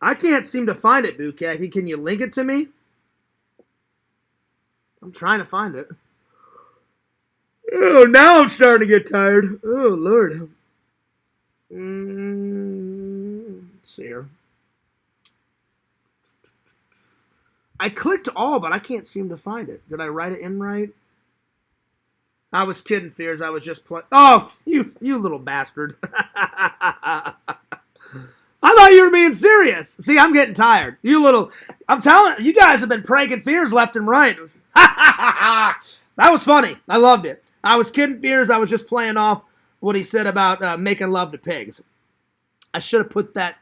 I can't seem to find it, Bukaki. Can you link it to me? I'm trying to find it. Oh, now I'm starting to get tired. Oh, Lord. Let's see here. I clicked all, but I can't seem to find it. Did I write it in right? I was kidding, Fears. I was just playing. Oh, you little bastard. I thought you were being serious. See, I'm getting tired. I'm telling you, you guys have been pranking Fears left and right. That was funny. I loved it. I was kidding, Fears. I was just playing off what he said about making love to pigs. I should have put that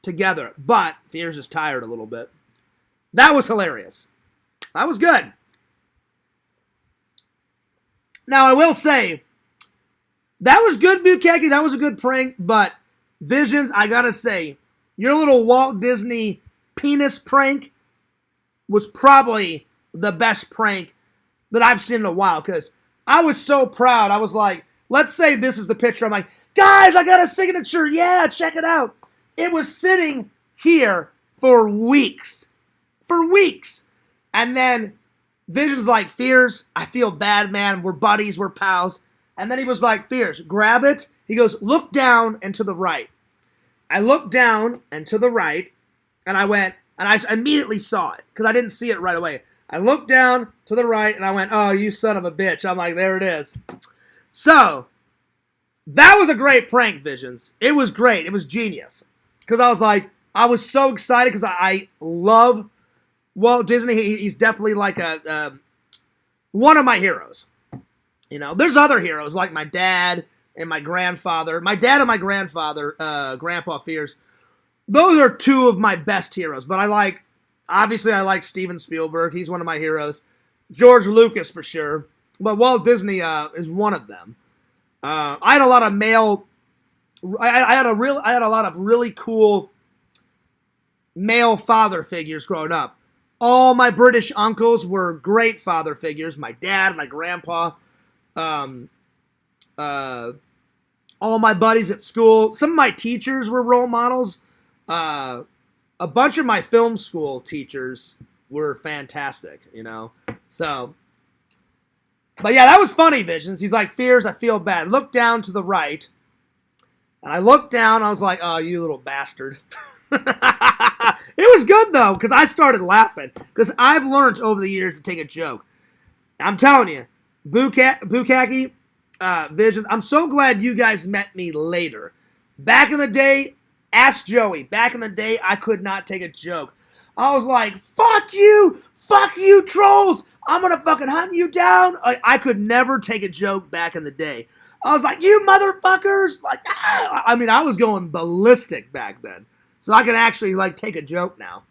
together, but Fears is tired a little bit. That was hilarious. That was good. Now, I will say, that was good, Bukaki. That was a good prank, but Visions, I gotta say, your little Walt Disney penis prank was probably the best prank that I've seen in a while, because I was so proud. I was like, let's say this is the picture. I'm like, guys, I got a signature. Yeah, check it out. It was sitting here for weeks. For weeks. And then Vision's like, Fears, I feel bad, man. We're buddies. We're pals. And then he was like, Fears, grab it. He goes, look down and to the right. I looked down and to the right, and I went, and I immediately saw it, because I didn't see it right away. I looked down to the right, and I went, oh, you son of a bitch. I'm like, there it is. So, that was a great prank, Visions. It was great. It was genius. Because I was like, I was so excited, because I love Walt Disney. He's definitely like one of my heroes. You know, there's other heroes like my dad and my grandfather. My dad and my grandfather, Grandpa Fears. Those are two of my best heroes. But I like Steven Spielberg. He's one of my heroes. George Lucas for sure. But Walt Disney is one of them. I had a lot of male. I had a lot of really cool male father figures growing up. All my British uncles were great father figures. My dad, my grandpa, all my buddies at school. Some of my teachers were role models. A bunch of my film school teachers were fantastic, you know. So, but yeah, that was funny, Visions. He's like, Fears, I feel bad. Look down to the right. And I looked down, I was like, oh, you little bastard. It was good, though, because I started laughing. Because I've learned over the years to take a joke. I'm telling you, Bukaki, Visions, I'm so glad you guys met me later. Back in the day, ask Joey. Back in the day, I could not take a joke. I was like, fuck you, trolls. I'm going to fucking hunt you down. I could never take a joke back in the day. I was like, you motherfuckers. Like, I mean, I was going ballistic back then. So I can actually, like, take a joke now.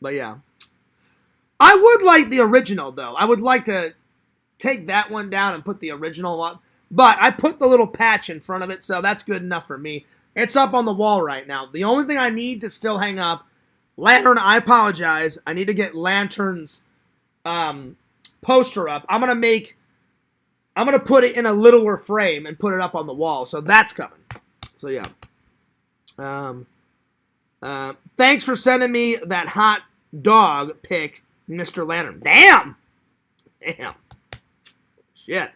But, yeah. I would like the original, though. I would like to take that one down and put the original on. But I put the little patch in front of it, so that's good enough for me. It's up on the wall right now. The only thing I need to still hang up, Lantern, I apologize. I need to get Lantern's poster up. I'm going to put it in a littler frame and put it up on the wall. So that's coming. So, yeah. Thanks for sending me that hot dog pic, Mr. Lantern. Damn! Shit.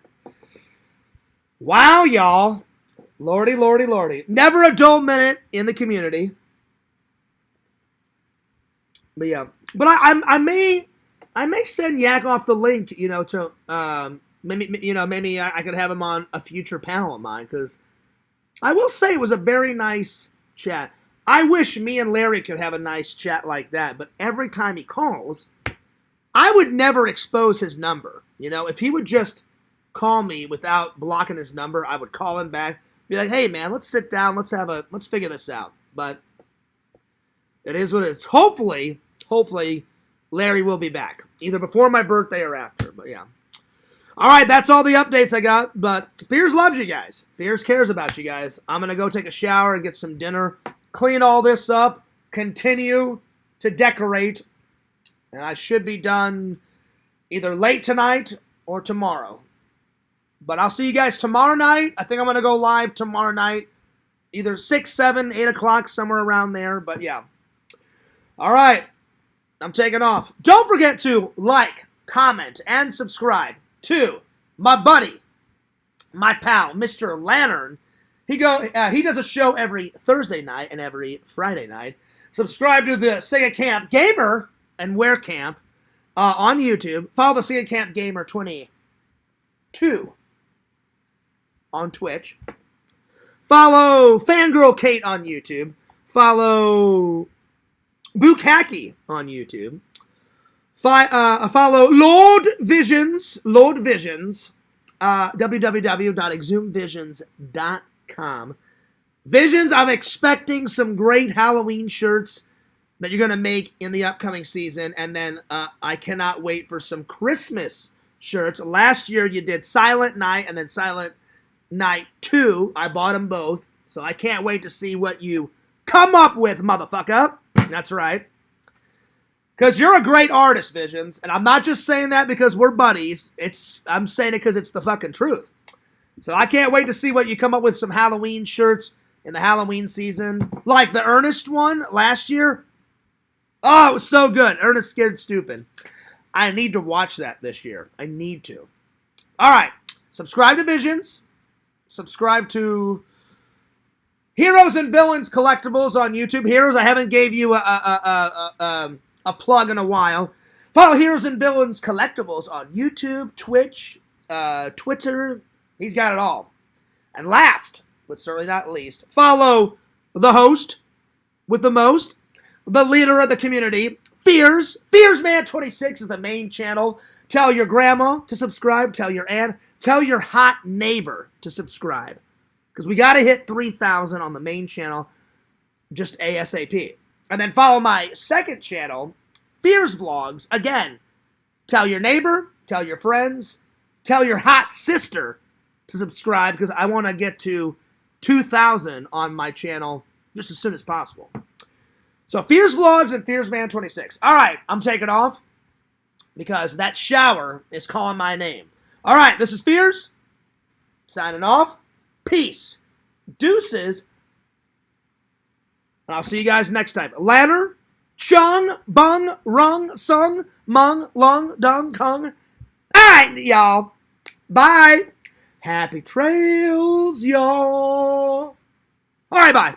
Wow, y'all. Lordy, lordy, lordy. Never a dull minute in the community. But yeah, but I may send Yak off the link, you know, to maybe I could have him on a future panel of mine, because I will say it was a very nice chat. I wish me and Larry could have a nice chat like that, but every time he calls, I would never expose his number. You know, if he would just call me without blocking his number, I would call him back, be like, hey man, let's sit down, let's figure this out. But it is what it is. Hopefully Larry will be back, either before my birthday or after. But yeah. All right, that's all the updates I got. But Fears loves you guys. Fears cares about you guys. I'm going to go take a shower and get some dinner, clean all this up, continue to decorate, and I should be done either late tonight or tomorrow. But I'll see you guys tomorrow night. I think I'm going to go live tomorrow night, either 6, 7, 8 o'clock, somewhere around there. But yeah. All right. I'm taking off. Don't forget to like, comment, and subscribe to my buddy, my pal, Mr. Lantern. He does a show every Thursday night and every Friday night. Subscribe to the Sega Camp Gamer and Wear Camp on YouTube. Follow the Sega Camp Gamer 22 on Twitch. Follow Fangirl Kate on YouTube. Follow Bukaki on YouTube. Follow Lord Visions, www.exhumvisions.com. Visions, I'm expecting some great Halloween shirts that you're going to make in the upcoming season, and then I cannot wait for some Christmas shirts. Last year you did Silent Night and then Silent Night 2. I bought them both, so I can't wait to see what you come up with, motherfucker. That's right. Because you're a great artist, Visions. And I'm not just saying that because we're buddies. I'm saying it because it's the fucking truth. So I can't wait to see what you come up with, some Halloween shirts in the Halloween season. Like the Ernest one last year. Oh, it was so good. Ernest Scared Stupid. I need to watch that this year. I need to. All right. Subscribe to Visions. Subscribe to Heroes and Villains Collectibles on YouTube. Heroes, I haven't gave you a plug in a while. Follow Heroes and Villains Collectibles on YouTube, Twitch, Twitter. He's got it all. And last, but certainly not least, follow the host with the most, the leader of the community, Fears. FearsMan26 is the main channel. Tell your grandma to subscribe. Tell your aunt. Tell your hot neighbor to subscribe. Because we got to hit 3,000 on the main channel just ASAP. And then follow my second channel, Fears Vlogs. Again, tell your neighbor, tell your friends, tell your hot sister to subscribe, because I want to get to 2,000 on my channel just as soon as possible. So Fears Vlogs and FearsMan26. All right, I'm taking off because that shower is calling my name. All right, this is Fears. Signing off. Peace. Deuces. And I'll see you guys next time. Lanner, Chung, Bung, Rung, Sung, Mung, Lung, Dung, Kung. All right, y'all. Bye. Happy trails, y'all. All right, bye.